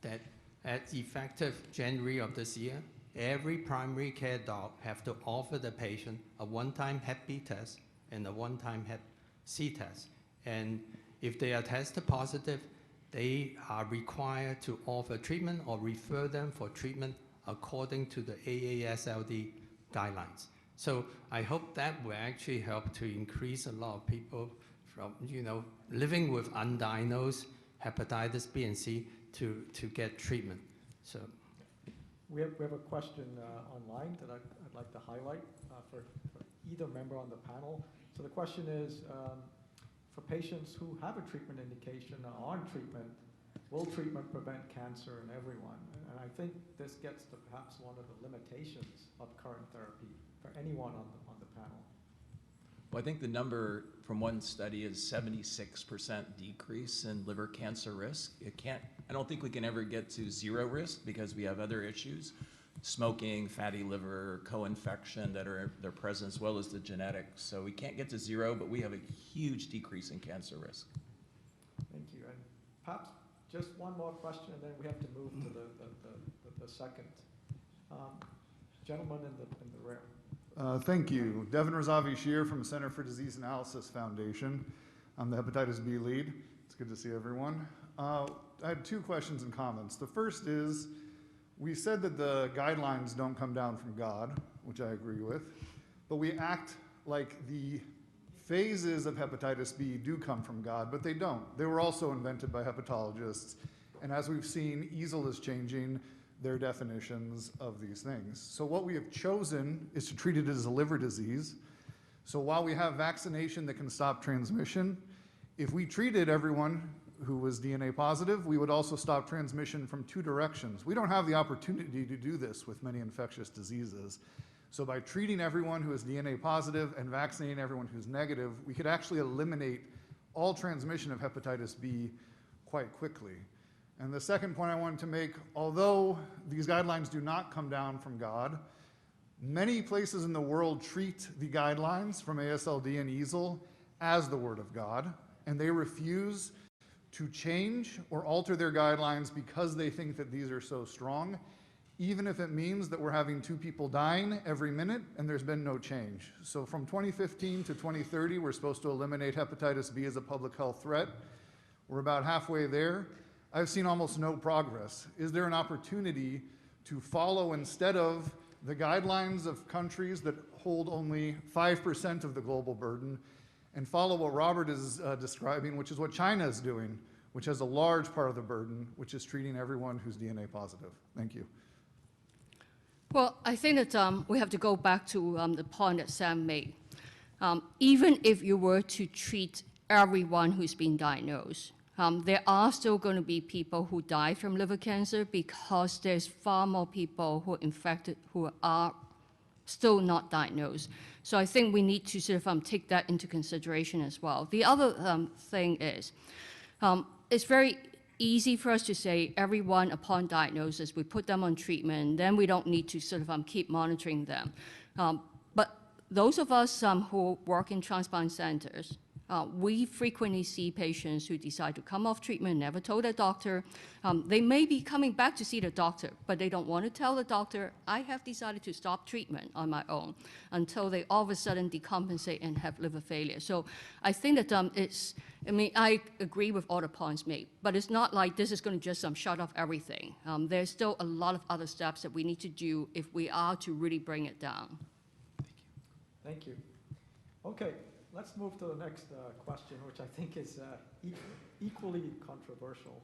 that at effective January of this year, every primary care doc have to offer the patient a one-time Hep B test and a one-time Hep C test. And if they are tested positive, they are required to offer treatment or refer them for treatment according to the AASLD guidelines. So I hope that will actually help to increase a lot of people from, living with undiagnosed hepatitis B and C to get treatment. So. We have a question online that I'd like to highlight for either member on the panel. So the question is, for patients who have a treatment indication or on treatment, will treatment prevent cancer in everyone? And I think this gets to perhaps one of the limitations of current therapy for anyone on the panel. Well, I think the number from one study is 76% decrease in liver cancer risk. I don't think we can ever get to zero risk because we have other issues, smoking, fatty liver, co-infection they're present, as well as the genetics. So we can't get to zero, but we have a huge decrease in cancer risk. Thank you. And perhaps just one more question, and then we have to move to the second. Gentleman in the rear. Thank you. Devin Razavi-Shear from the Center for Disease Analysis Foundation. I'm the hepatitis B lead. It's good to see everyone. I had two questions and comments. The first is, we said that the guidelines don't come down from God, which I agree with, but we act like the phases of hepatitis B do come from God, but they don't. They were also invented by hepatologists, and as we've seen, AASLD is changing their definitions of these things. So what we have chosen is to treat it as a liver disease. So while we have vaccination that can stop transmission, if we treated everyone who was DNA positive, we would also stop transmission from two directions. We don't have the opportunity to do this with many infectious diseases. So by treating everyone who is DNA positive and vaccinating everyone who's negative, we could actually eliminate all transmission of hepatitis B quite quickly. And the second point I wanted to make, although these guidelines do not come down from God, many places in the world treat the guidelines from AASLD and AASLD as the Word of God, and they refuse to change or alter their guidelines because they think that these are so strong, even if it means that we're having 2 people dying every minute and there's been no change. So from 2015 to 2030, we're supposed to eliminate hepatitis B as a public health threat. We're about halfway there. I've seen almost no progress. Is there an opportunity to follow, instead of the guidelines of countries that hold only 5% of the global burden, and follow what Robert is describing, which is what China is doing, which has a large part of the burden, which is treating everyone who's DNA positive. Thank you. Well, I think that we have to go back to the point that Sam made. Even if you were to treat everyone who's been diagnosed, there are still going to be people who die from liver cancer because there's far more people who are infected who are still not diagnosed. So I think we need to sort of take that into consideration as well. The other thing is, it's very easy for us to say everyone upon diagnosis, we put them on treatment, then we don't need to sort of keep monitoring them. But those of us who work in transplant centers, we frequently see patients who decide to come off treatment, never told their doctor. They may be coming back to see the doctor, but they don't want to tell the doctor, I have decided to stop treatment on my own, until they all of a sudden decompensate and have liver failure. So I think that I agree with all the points made, but it's not like this is going to just shut off everything. There's still a lot of other steps that we need to do if we are to really bring it down. Thank you. Okay. Let's move to the next question, which I think is equally controversial.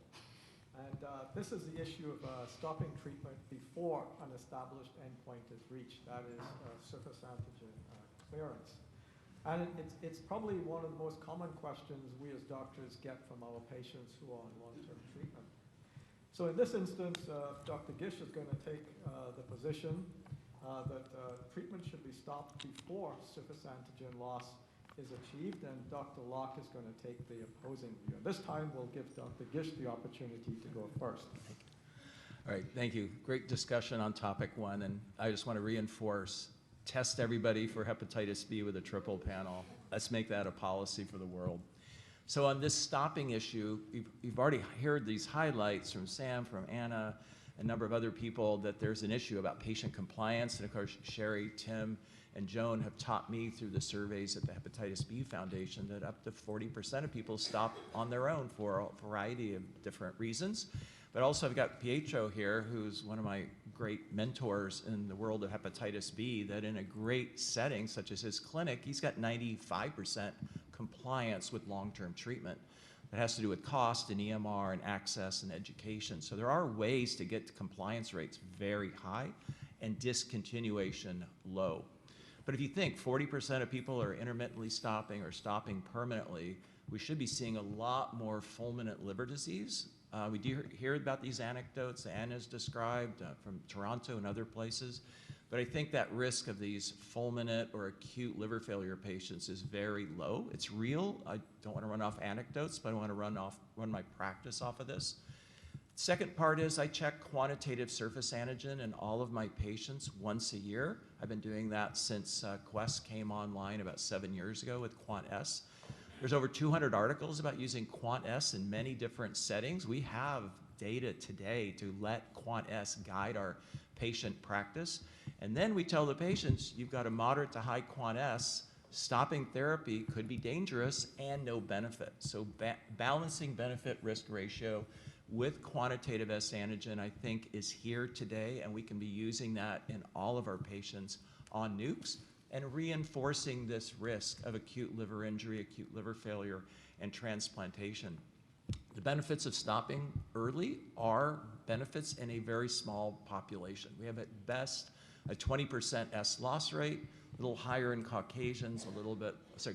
And this is the issue of stopping treatment before an established endpoint is reached, that is surface antigen clearance. And it's probably one of the most common questions we as doctors get from our patients who are on long-term treatment. So in this instance, Dr. Gish is going to take the position that treatment should be stopped before surface antigen loss is achieved, and Dr. Locke is going to take the opposing view. And this time, we'll give Dr. Gish the opportunity to go first. All right, thank you. Great discussion on topic one, and I just want to reinforce, test everybody for hepatitis B with a triple panel. Let's make that a policy for the world. So on this stopping issue, you've already heard these highlights from Sam, from Anna, a number of other people, that there's an issue about patient compliance, and of course, Sherry, Tim, and Joan have taught me through the surveys at the Hepatitis B Foundation that up to 40% of people stop on their own for a variety of different reasons. But also I've got Pietro here, who's one of my great mentors in the world of hepatitis B, that in a great setting such as his clinic, he's got 95% compliance with long-term treatment. That has to do with cost and EMR and access and education. So there are ways to get compliance rates very high and discontinuation low. But if you think 40% of people are intermittently stopping or stopping permanently, we should be seeing a lot more fulminant liver disease. We do hear about these anecdotes Anna's described from Toronto and other places. But I think that risk of these fulminant or acute liver failure patients is very low. It's real. I don't want to run off anecdotes, but I want to run my practice off of this. Second part is I check quantitative surface antigen in all of my patients once a year. I've been doing that since Quest came online about 7 years ago with QuantS. There's over 200 articles about using QuantS in many different settings. We have data today to let QuantS guide our patient practice. And then we tell the patients, you've got a moderate to high QuantS, stopping therapy could be dangerous and no benefit. So balancing benefit-risk ratio with quantitative S antigen, I think, is here today, and we can be using that in all of our patients on NUCs and reinforcing this risk of acute liver injury, acute liver failure, and transplantation. The benefits of stopping early are benefits in a very small population. We have at best a 20% S loss rate, a little higher in Caucasians,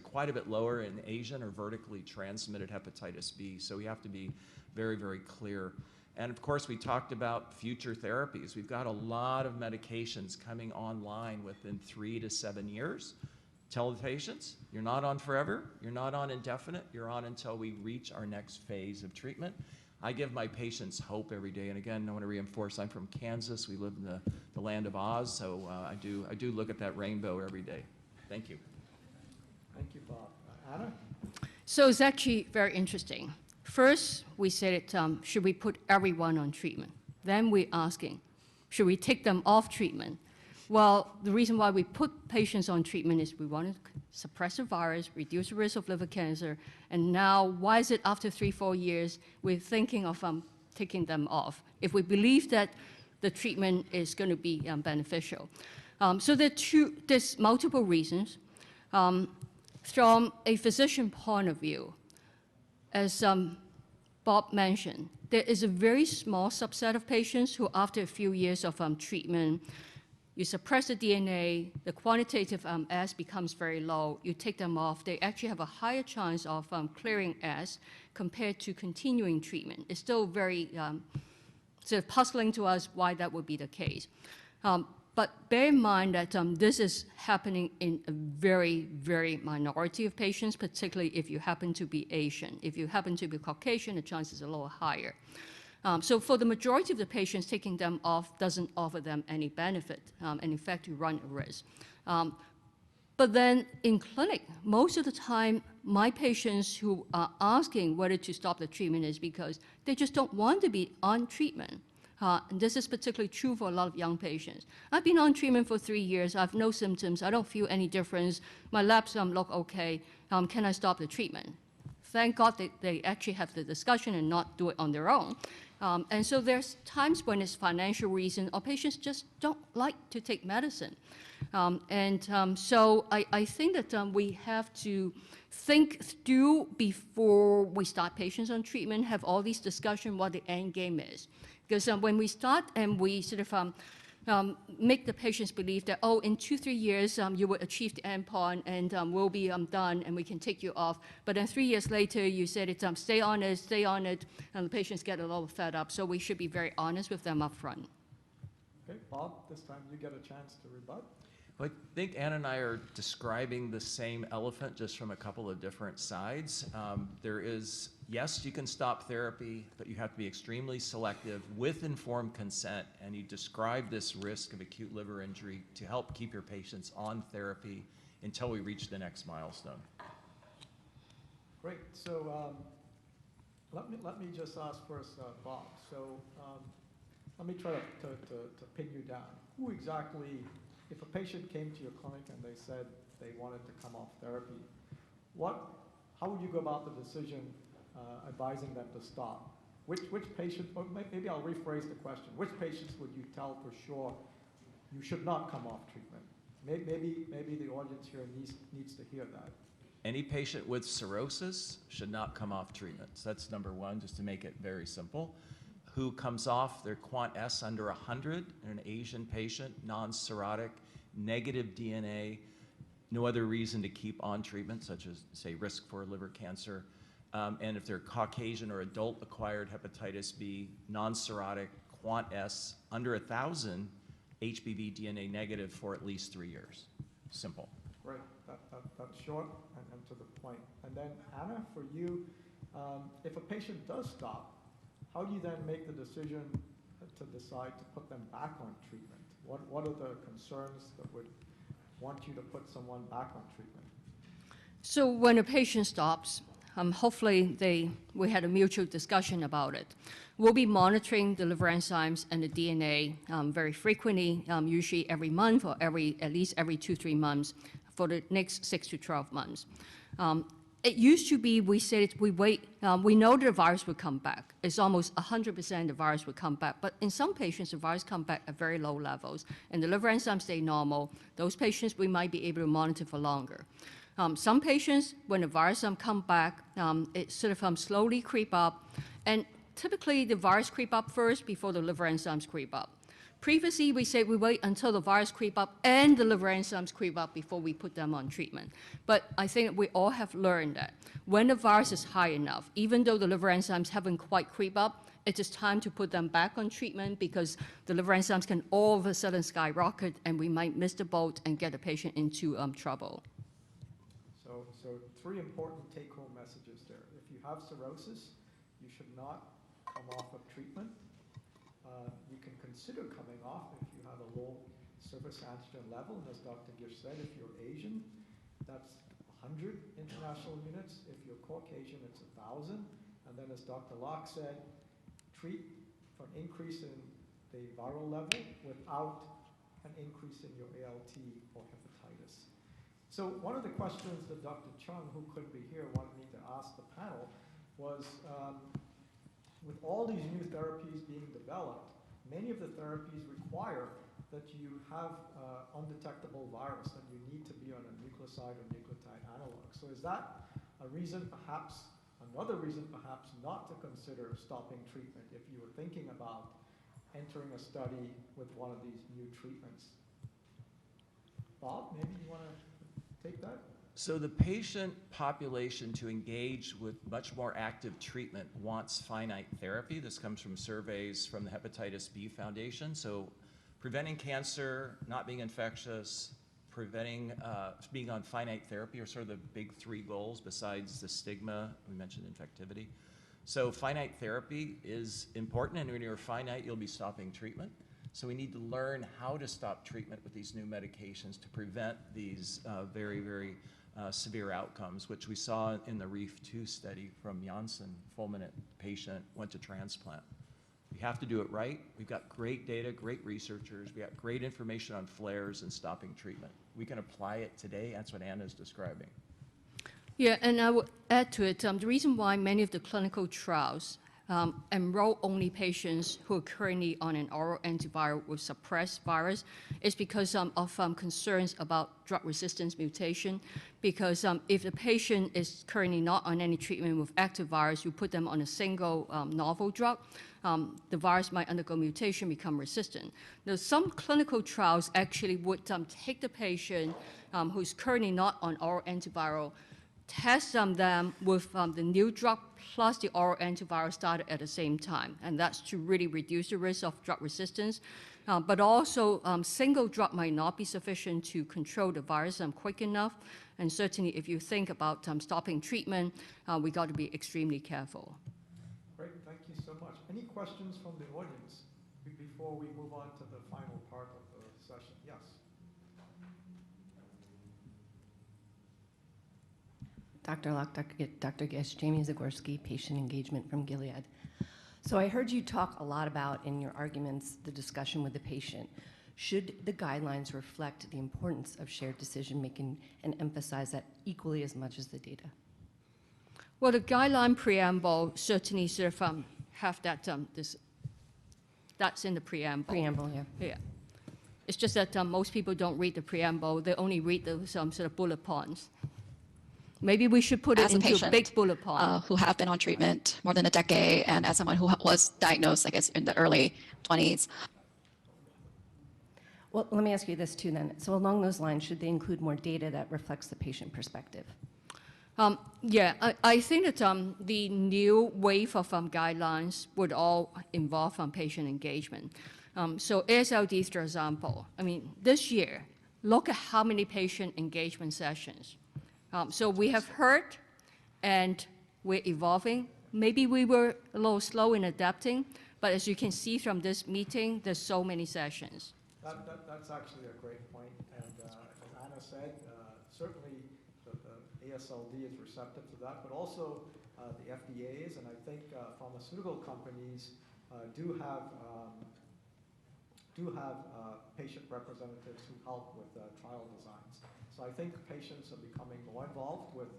quite a bit lower in Asian or vertically transmitted hepatitis B. So we have to be very, very clear. And of course, we talked about future therapies. We've got a lot of medications coming online within 3 to 7 years. Tell the patients, you're not on forever, you're not on indefinite, you're on until we reach our next phase of treatment. I give my patients hope every day. And again, I want to reinforce, I'm from Kansas. We live in the land of Oz, so I do look at that rainbow every day. Thank you. Thank you, Bob. Anna? So it's actually very interesting. First, we said, should we put everyone on treatment? Then we're asking, should we take them off treatment? Well, the reason why we put patients on treatment is we want to suppress the virus, reduce the risk of liver cancer, and now why is it after 3-4 years we're thinking of taking them off? If we believe that the treatment is going to be beneficial. So there's multiple reasons. From a physician point of view, as Bob mentioned, there is a very small subset of patients who, after a few years of treatment, you suppress the DNA, the quantitative S becomes very low, you take them off, they actually have a higher chance of clearing S compared to continuing treatment. It's still very sort of puzzling to us why that would be the case. But bear in mind that this is happening in a very, very minority of patients, particularly if you happen to be Asian. If you happen to be Caucasian, the chances are a little higher. So for the majority of the patients, taking them off doesn't offer them any benefit, and in fact, you run a risk. But then in clinic, most of the time, my patients who are asking whether to stop the treatment is because they just don't want to be on treatment. And this is particularly true for a lot of young patients. I've been on treatment for 3 years. I have no symptoms. I don't feel any difference. My labs look okay. Can I stop the treatment? Thank God they actually have the discussion and not do it on their own. And so there's times when it's financial reason or patients just don't like to take medicine. So I think that we have to think through before we start patients on treatment, have all these discussions what the end game is. Because when we start and we sort of make the patients believe that, oh, in 2-3 years, you will achieve the endpoint and we'll be done and we can take you off. But then 3 years later, you said it's stay on it, and the patients get a little fed up. So we should be very honest with them up front. Okay, Bob, this time you get a chance to rebut. I think Anna and I are describing the same elephant just from a couple of different sides. There is, yes, you can stop therapy, but you have to be extremely selective with informed consent, and you describe this risk of acute liver injury to help keep your patients on therapy until we reach the next milestone. Great. So let me just ask first, Bob. So let me try to pin you down. Who exactly, if a patient came to your clinic and they said they wanted to come off therapy, how would you go about the decision advising them to stop? Which patient, or maybe I'll rephrase the question, which patients would you tell for sure you should not come off treatment? Maybe the audience here needs to hear that. Any patient with cirrhosis should not come off treatment. So that's number one, just to make it very simple. Who comes off their quant S under 100 in an Asian patient, non-cirrhotic, negative DNA, no other reason to keep on treatment, such as, say, risk for liver cancer. And if they're Caucasian or adult acquired hepatitis B, non-cirrhotic, quant S, under 1,000, HBV DNA negative for at least 3 years. Simple. Great. That's short and to the point. And then, Anna, for you, if a patient does stop, how do you then make the decision to decide to put them back on treatment? What are the concerns that would want you to put someone back on treatment? So when a patient stops, hopefully we had a mutual discussion about it. We'll be monitoring the liver enzymes and the DNA very frequently, usually every month or at least every 2-3 months for the next 6 to 12 months. It used to be, we said we wait, we know the virus would come back. It's almost 100% the virus would come back. But in some patients, the virus come back at very low levels, and the liver enzymes stay normal. Those patients, we might be able to monitor for longer. Some patients, when the virus come back, it sort of slowly creep up. And typically, the virus creep up first before the liver enzymes creep up. Previously, we said we wait until the virus creep up and the liver enzymes creep up before we put them on treatment. But I think we all have learned that when the virus is high enough, even though the liver enzymes haven't quite creep up, it is time to put them back on treatment because the liver enzymes can all of a sudden skyrocket and we might miss the boat and get the patient into trouble. So 3 important take-home messages there. If you have cirrhosis, you should not come off of treatment. You can consider coming off if you have a low surface antigen level, and as Dr. Gish said, if you're Asian, that's 100 international units. If you're Caucasian, it's 1,000. And then as Dr. Locke said, treat for an increase in the viral level without an increase in your ALT or hepatitis. So one of the questions that Dr. Chung, who couldn't be here, wanted me to ask the panel was, with all these new therapies being developed, many of the therapies require that you have undetectable virus, and you need to be on a nucleoside or nucleotide analog. So is that a reason perhaps, another reason perhaps not to consider stopping treatment if you were thinking about entering a study with one of these new treatments? Bob, maybe you want to take that? So the patient population to engage with much more active treatment wants finite therapy. This comes from surveys from the Hepatitis B Foundation. So preventing cancer, not being infectious, preventing being on finite therapy are sort of the big three goals besides the stigma. We mentioned infectivity. So finite therapy is important, and when you're finite, you'll be stopping treatment. So we need to learn how to stop treatment with these new medications to prevent these very, very severe outcomes, which we saw in the REEF-2 study from Janssen, fulminant patient, went to transplant. We have to do it right. We've got great data, great researchers. We got great information on flares and stopping treatment. We can apply it today. That's what Anna's describing. Yeah, and I would add to it, the reason why many of the clinical trials enroll only patients who are currently on an oral antiviral with suppressed virus is because of concerns about drug resistance mutation. Because if the patient is currently not on any treatment with active virus, you put them on a single novel drug, the virus might undergo mutation, become resistant. Now, some clinical trials actually would take the patient who's currently not on oral antiviral, test them with the new drug plus the oral antiviral started at the same time. And that's to really reduce the risk of drug resistance. But also, single drug might not be sufficient to control the virus quick enough. And certainly, if you think about stopping treatment, we got to be extremely careful. Great, thank you so much. Any questions from the audience before we move on to the final part of the session? Yes. Dr. Locke, Dr. Gish, Jamie Zagorski, patient engagement from Gilead. So I heard you talk a lot about, in your arguments, the discussion with the patient. Should the guidelines reflect the importance of shared decision-making and emphasize that equally as much as the data? Well, the guideline preamble certainly sort of have that, that's in the preamble. Preamble, yeah. Yeah. It's just that most people don't read the preamble. They only read the sort of bullet points. Maybe we should put it into a big bullet point. Who have been on treatment more than a decade, and as someone who was diagnosed, I guess, in the early 20s. Well, let me ask you this too then. So along those lines, should they include more data that reflects the patient perspective? Yeah, I think that the new wave of guidelines would all involve patient engagement. So AASLD, for example, I mean, this year, look at how many patient engagement sessions. So we have heard, and we're evolving. Maybe we were a little slow in adapting, but as you can see from this meeting, there's so many sessions. That's actually a great point. And as Anna said, certainly the AASLD is receptive to that, but also the FDAs, and I think pharmaceutical companies do have patient representatives who help with trial designs. So I think patients are becoming more involved with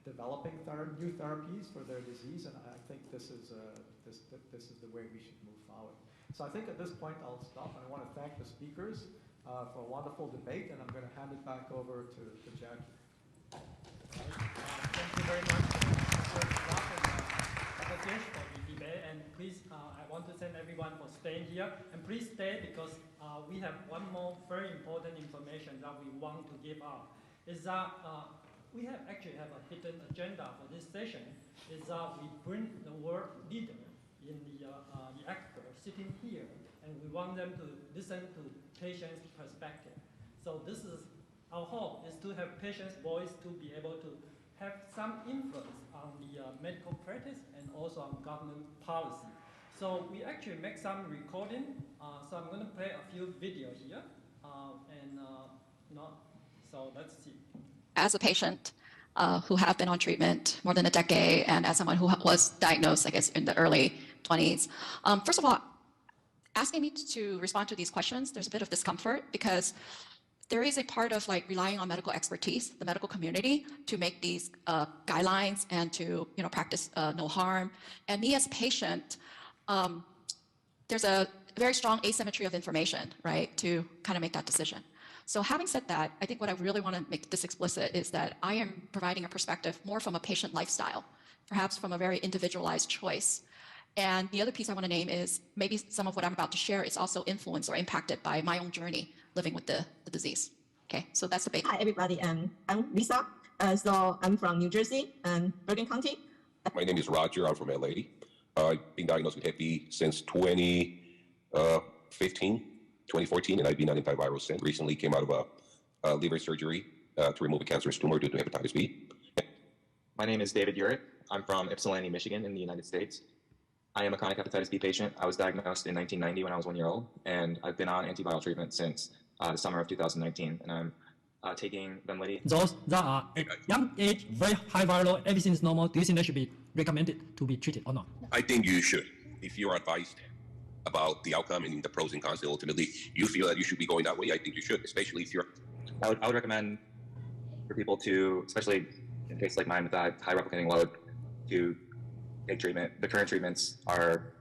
developing new therapies for their disease, and I think this is the way we should move forward. So I think at this point I'll stop, and I want to thank the speakers for a wonderful debate, and I'm going to hand it back over to Jacki. Thank you very much, Dr. Marc and Dr. Gish, for the debate. And please, I want to thank everyone for staying here. And please stay because we have one more very important information that we want to give out. Is that we actually have a hidden agenda for this session. Is that we bring the world leader in the actor sitting here, and we want them to listen to patients' perspective. So this is our hope, is to have patients' voice to be able to have some influence on the medical practice and also on government policy. So we actually make some recording. So I'm going to play a few videos here, so let's see. As a patient who have been on treatment more than a decade, and as someone who was diagnosed, I guess, in the early 20s, first of all, asking me to respond to these questions, there's a bit of discomfort because there is a part of like relying on medical expertise, the medical community, to make these guidelines and to practice no harm. And me as a patient, there's a very strong asymmetry of information, right, to kind of make that decision. So having said that, I think what I really want to make this explicit is that I am providing a perspective more from a patient lifestyle, perhaps from a very individualized choice. And the other piece I want to name is maybe some of what I'm about to share is also influenced or impacted by my own journey living with the disease. Okay, so that's the big. Hi, everybody. I'm Lisa. So I'm from New Jersey, Bergen County. My name is Roger. I'm from LA. I've been diagnosed with Hep B since 2014, and I've been on antivirals since. Recently came out of a liver surgery to remove a cancerous tumor due to hepatitis B. My name is David Urich. I'm from Ypsilanti, Michigan in the United States. I am a chronic hepatitis B patient. I was diagnosed in 1990 when I was 1 year old, and I've been on antiviral treatment since the summer of 2019, and I'm taking Vemlidy. Those that are at young age, very high viral load, everything is normal, do you think they should be recommended to be treated or not? I think you should. If you're advised about the outcome and the pros and cons, and ultimately you feel that you should be going that way, I think you should, especially if you're... I would recommend for people to, especially in cases like mine with that high replicating load, to take treatment. The current treatments are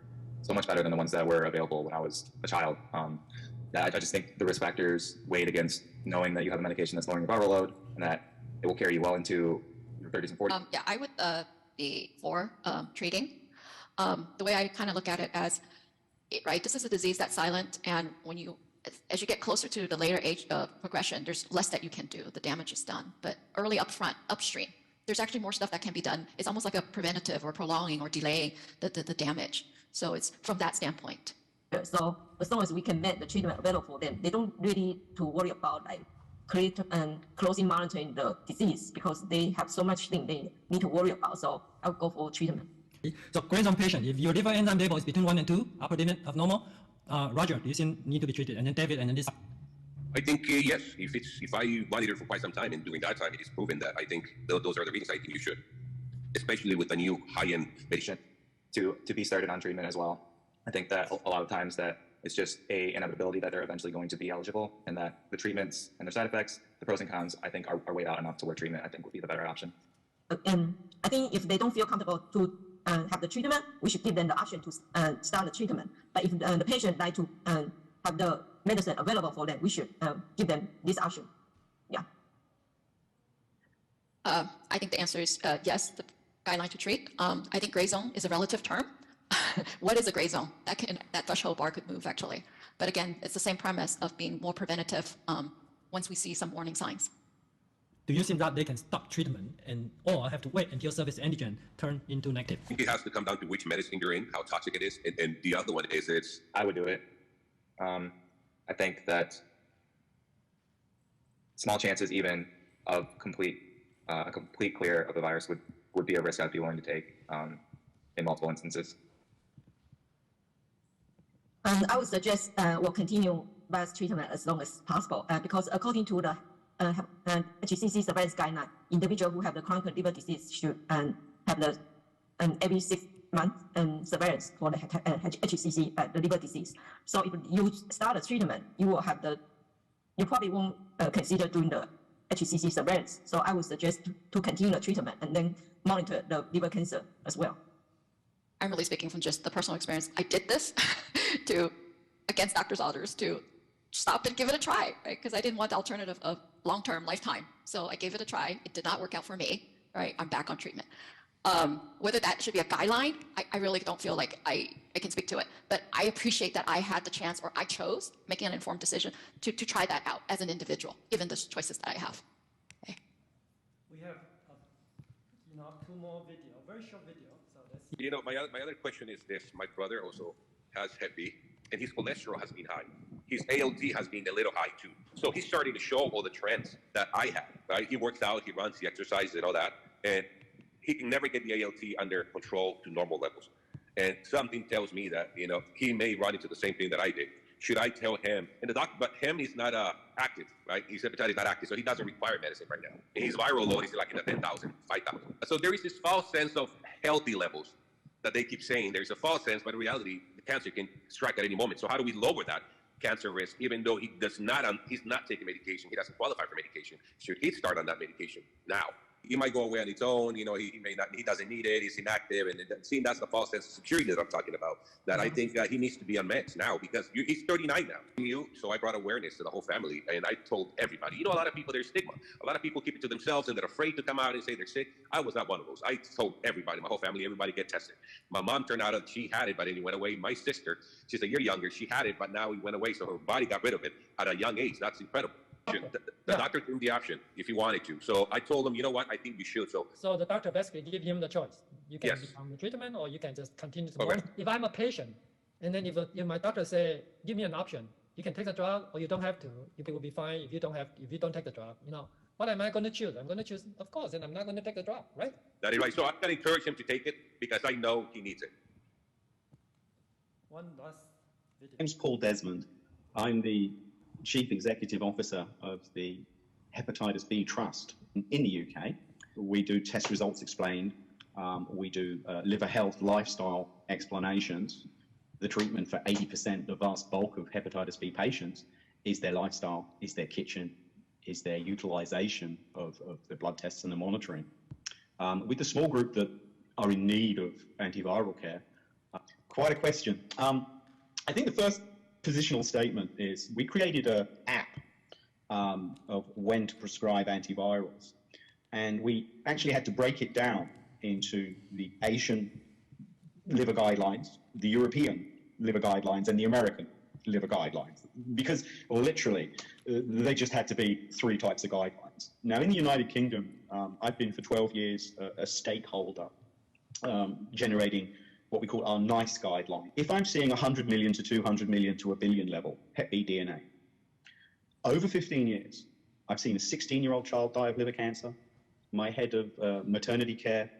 so much better than the ones that were available when I was a child. I just think the risk factors weighed against knowing that you have a medication that's lowering your viral load and that it will carry you well into your 30s and 40s. Yeah, I would be for treating. The way I kind of look at it as, right, this is a disease that's silent, and when you, as you get closer to the later age of progression, there's less that you can do. The damage is done. But early upfront, upstream, there's actually more stuff that can be done. It's almost like a preventative or prolonging or delaying the damage. So it's from that standpoint. So as long as we can make the treatment available for them, they don't really to worry about like closely monitoring the disease because they have so much thing they need to worry about. So I'll go for treatment. So gray zone patient, if your liver enzyme level is between 1 and 2, upper limit of normal, Roger, do you think need to be treated? And then David, and then this. I think yes. If I monitor for quite some time, and during that time it is proven that I think those are the reasons I think you should, especially with the new high-end patient. To be started on treatment as well. I think that a lot of times that it's just an inevitability that they're eventually going to be eligible, and that the treatments and their side effects, the pros and cons, I think are weighed out enough to where treatment, I think, would be the better option. I think if they don't feel comfortable to have the treatment, we should give them the option to start the treatment. But if the patient like to have the medicine available for them, we should give them this option. Yeah. I think the answer is yes, the guideline to treat. I think gray zone is a relative term. What is a gray zone? That threshold bar could move, actually. But again, it's the same premise of being more preventative once we see some warning signs. Do you think that they can stop treatment or have to wait until surface antigen turn into negative? I think it has to come down to which medicine you're in, how toxic it is, and the other one is it's... I would do it. I think that small chances even of a complete clear of the virus would be a risk I'd be willing to take in multiple instances. I would suggest we'll continue virus treatment as long as possible because according to the HCC surveillance guideline, individuals who have the chronic liver disease should have the every 6 months surveillance for the HCC, the liver disease. So if you start a treatment, you probably won't consider doing the HCC surveillance. So I would suggest to continue the treatment and then monitor the liver cancer as well. I'm really speaking from just the personal experience. I did this against doctor's orders to stop and give it a try, right? Because I didn't want the alternative of long-term lifetime. So I gave it a try. It did not work out for me, right? I'm back on treatment. Whether that should be a guideline, I really don't feel like I can speak to it. But I appreciate that I had the chance, or I chose making an informed decision to try that out as an individual, given the choices that I have. Okay. We have, 2 more video, very short video. So let's see. You know, my other question is this. My brother also has Hep B, and his cholesterol has been high. His ALT has been a little high too. So he's starting to show all the trends that I have, right? He works out, he runs, he exercises and all that, and he can never get the ALT under control to normal levels. And something tells me that, he may run into the same thing that I did. Should I tell him, and the doctor, but him is not active, right? His hepatitis is not active, so he doesn't require medicine right now. And his viral load is like in the 10,000, 5,000. So there is this false sense of healthy levels that they keep saying. There's a false sense, but in reality, the cancer can strike at any moment. So how do we lower that cancer risk, even though he's not taking medication, he doesn't qualify for medication? Should he start on that medication now? he might go away on its own. You know, he may not, he doesn't need it. He's inactive, and see, that's the false sense of security that I'm talking about. That I think he needs to be on meds now because he's 39 now. So I brought awareness to the whole family, and I told everybody. You know, a lot of people, there's stigma. A lot of people keep it to themselves, and they're afraid to come out and say they're sick. I was not one of those. I told everybody, my whole family, everybody get tested. My mom turned out she had it, but it went away. My sister, she's a year younger, she had it, but now it went away, so her body got rid of it at a young age. That's incredible. The doctor gave him the option if he wanted to. So I told him, you know what, I think you should. So the doctor basically give him the choice. You can become the treatment, or you can just continue to monitor. If I'm a patient, and then if my doctor say, give me an option, you can take the drug or you don't have to. You will be fine if you don't take the drug. You know, what am I going to choose? I'm going to choose, of course, and I'm not going to take the drug, right? That is right. So I'm going to encourage him to take it because I know he needs it. One last video. My name's Paul Desmond. I'm the Chief Executive Officer of the Hepatitis B Trust in the UK. We do test results explained. We do liver health lifestyle explanations. The treatment for 80%, the vast bulk of hepatitis B patients, is their lifestyle, is their kitchen, is their utilization of the blood tests and the monitoring. With the small group that are in need of antiviral care, quite a question. I think the first positional statement is we created an app of when to prescribe antivirals. And we actually had to break it down into the Asian liver guidelines, the European liver guidelines, and the American liver guidelines. Because literally, they just had to be 3 types of guidelines. Now, in the United Kingdom, I've been for 12 years a stakeholder generating what we call our NICE guideline. If I'm seeing 100 million to 200 million to 1 billion level Hep B DNA, over 15 years, I've seen a 16-year-old child die of liver cancer. My head of maternity care,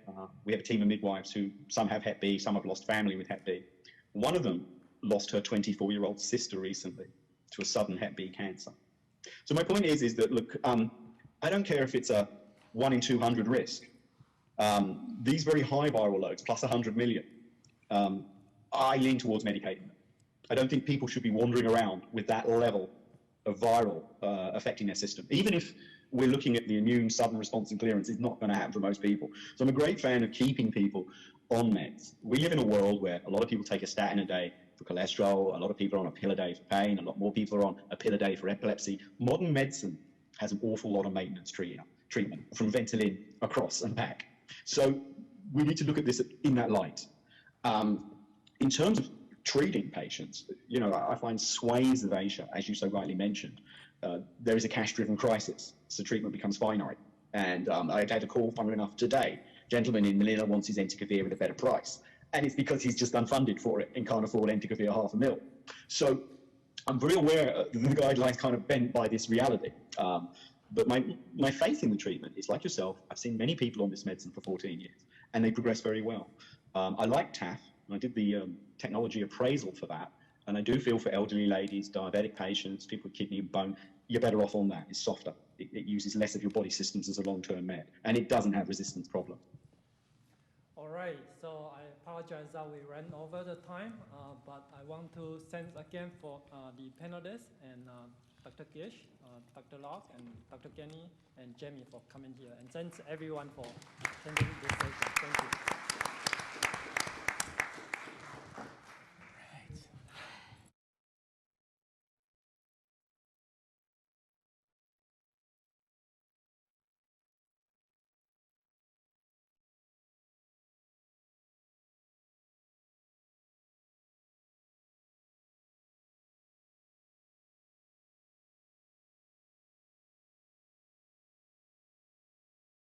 we have a team of midwives who some have Hep B, some have lost family with Hep B. One of them lost her 24-year-old sister recently to a sudden Hep B cancer. So my point is that, look, I don't care if it's a 1 in 200 risk. These very high viral loads, plus 100 million, I lean towards medicating them. I don't think people should be wandering around with that level of viral affecting their system. Even if we're looking at the immune sudden response and clearance, it's not going to happen for most people. So I'm a great fan of keeping people on meds. We live in a world where a lot of people take a statin a day for cholesterol, a lot of people are on a pill a day for pain, a lot more people are on a pill a day for epilepsy. Modern medicine has an awful lot of maintenance treatment from Ventolin across and back. So we need to look at this in that light. In terms of treating patients, you know, I find swathes of Asia, as you so rightly mentioned, there is a cash-driven crisis, so treatment becomes finite. And I had a call, funnily enough, today. Gentleman in Manila wants his entecavir at a better price. And it's because he's just unfunded for it and can't afford entecavir $500,000. So I'm very aware that the guidelines kind of bent by this reality. But my faith in the treatment is like yourself. I've seen many people on this medicine for 14 years, and they progress very well. I like TAF, and I did the technology appraisal for that. And I do feel for elderly ladies, diabetic patients, people with kidney and bone, you're better off on that. It's softer. It uses less of your body systems as a long-term med, and it doesn't have resistance problem. All right, so I apologize that we ran over the time, but I want to thank again for the panelists and Dr. Gish, Dr. Locke, and Dr. Ghany, and Jamie for coming here. And thanks everyone for attending this session. Thank you.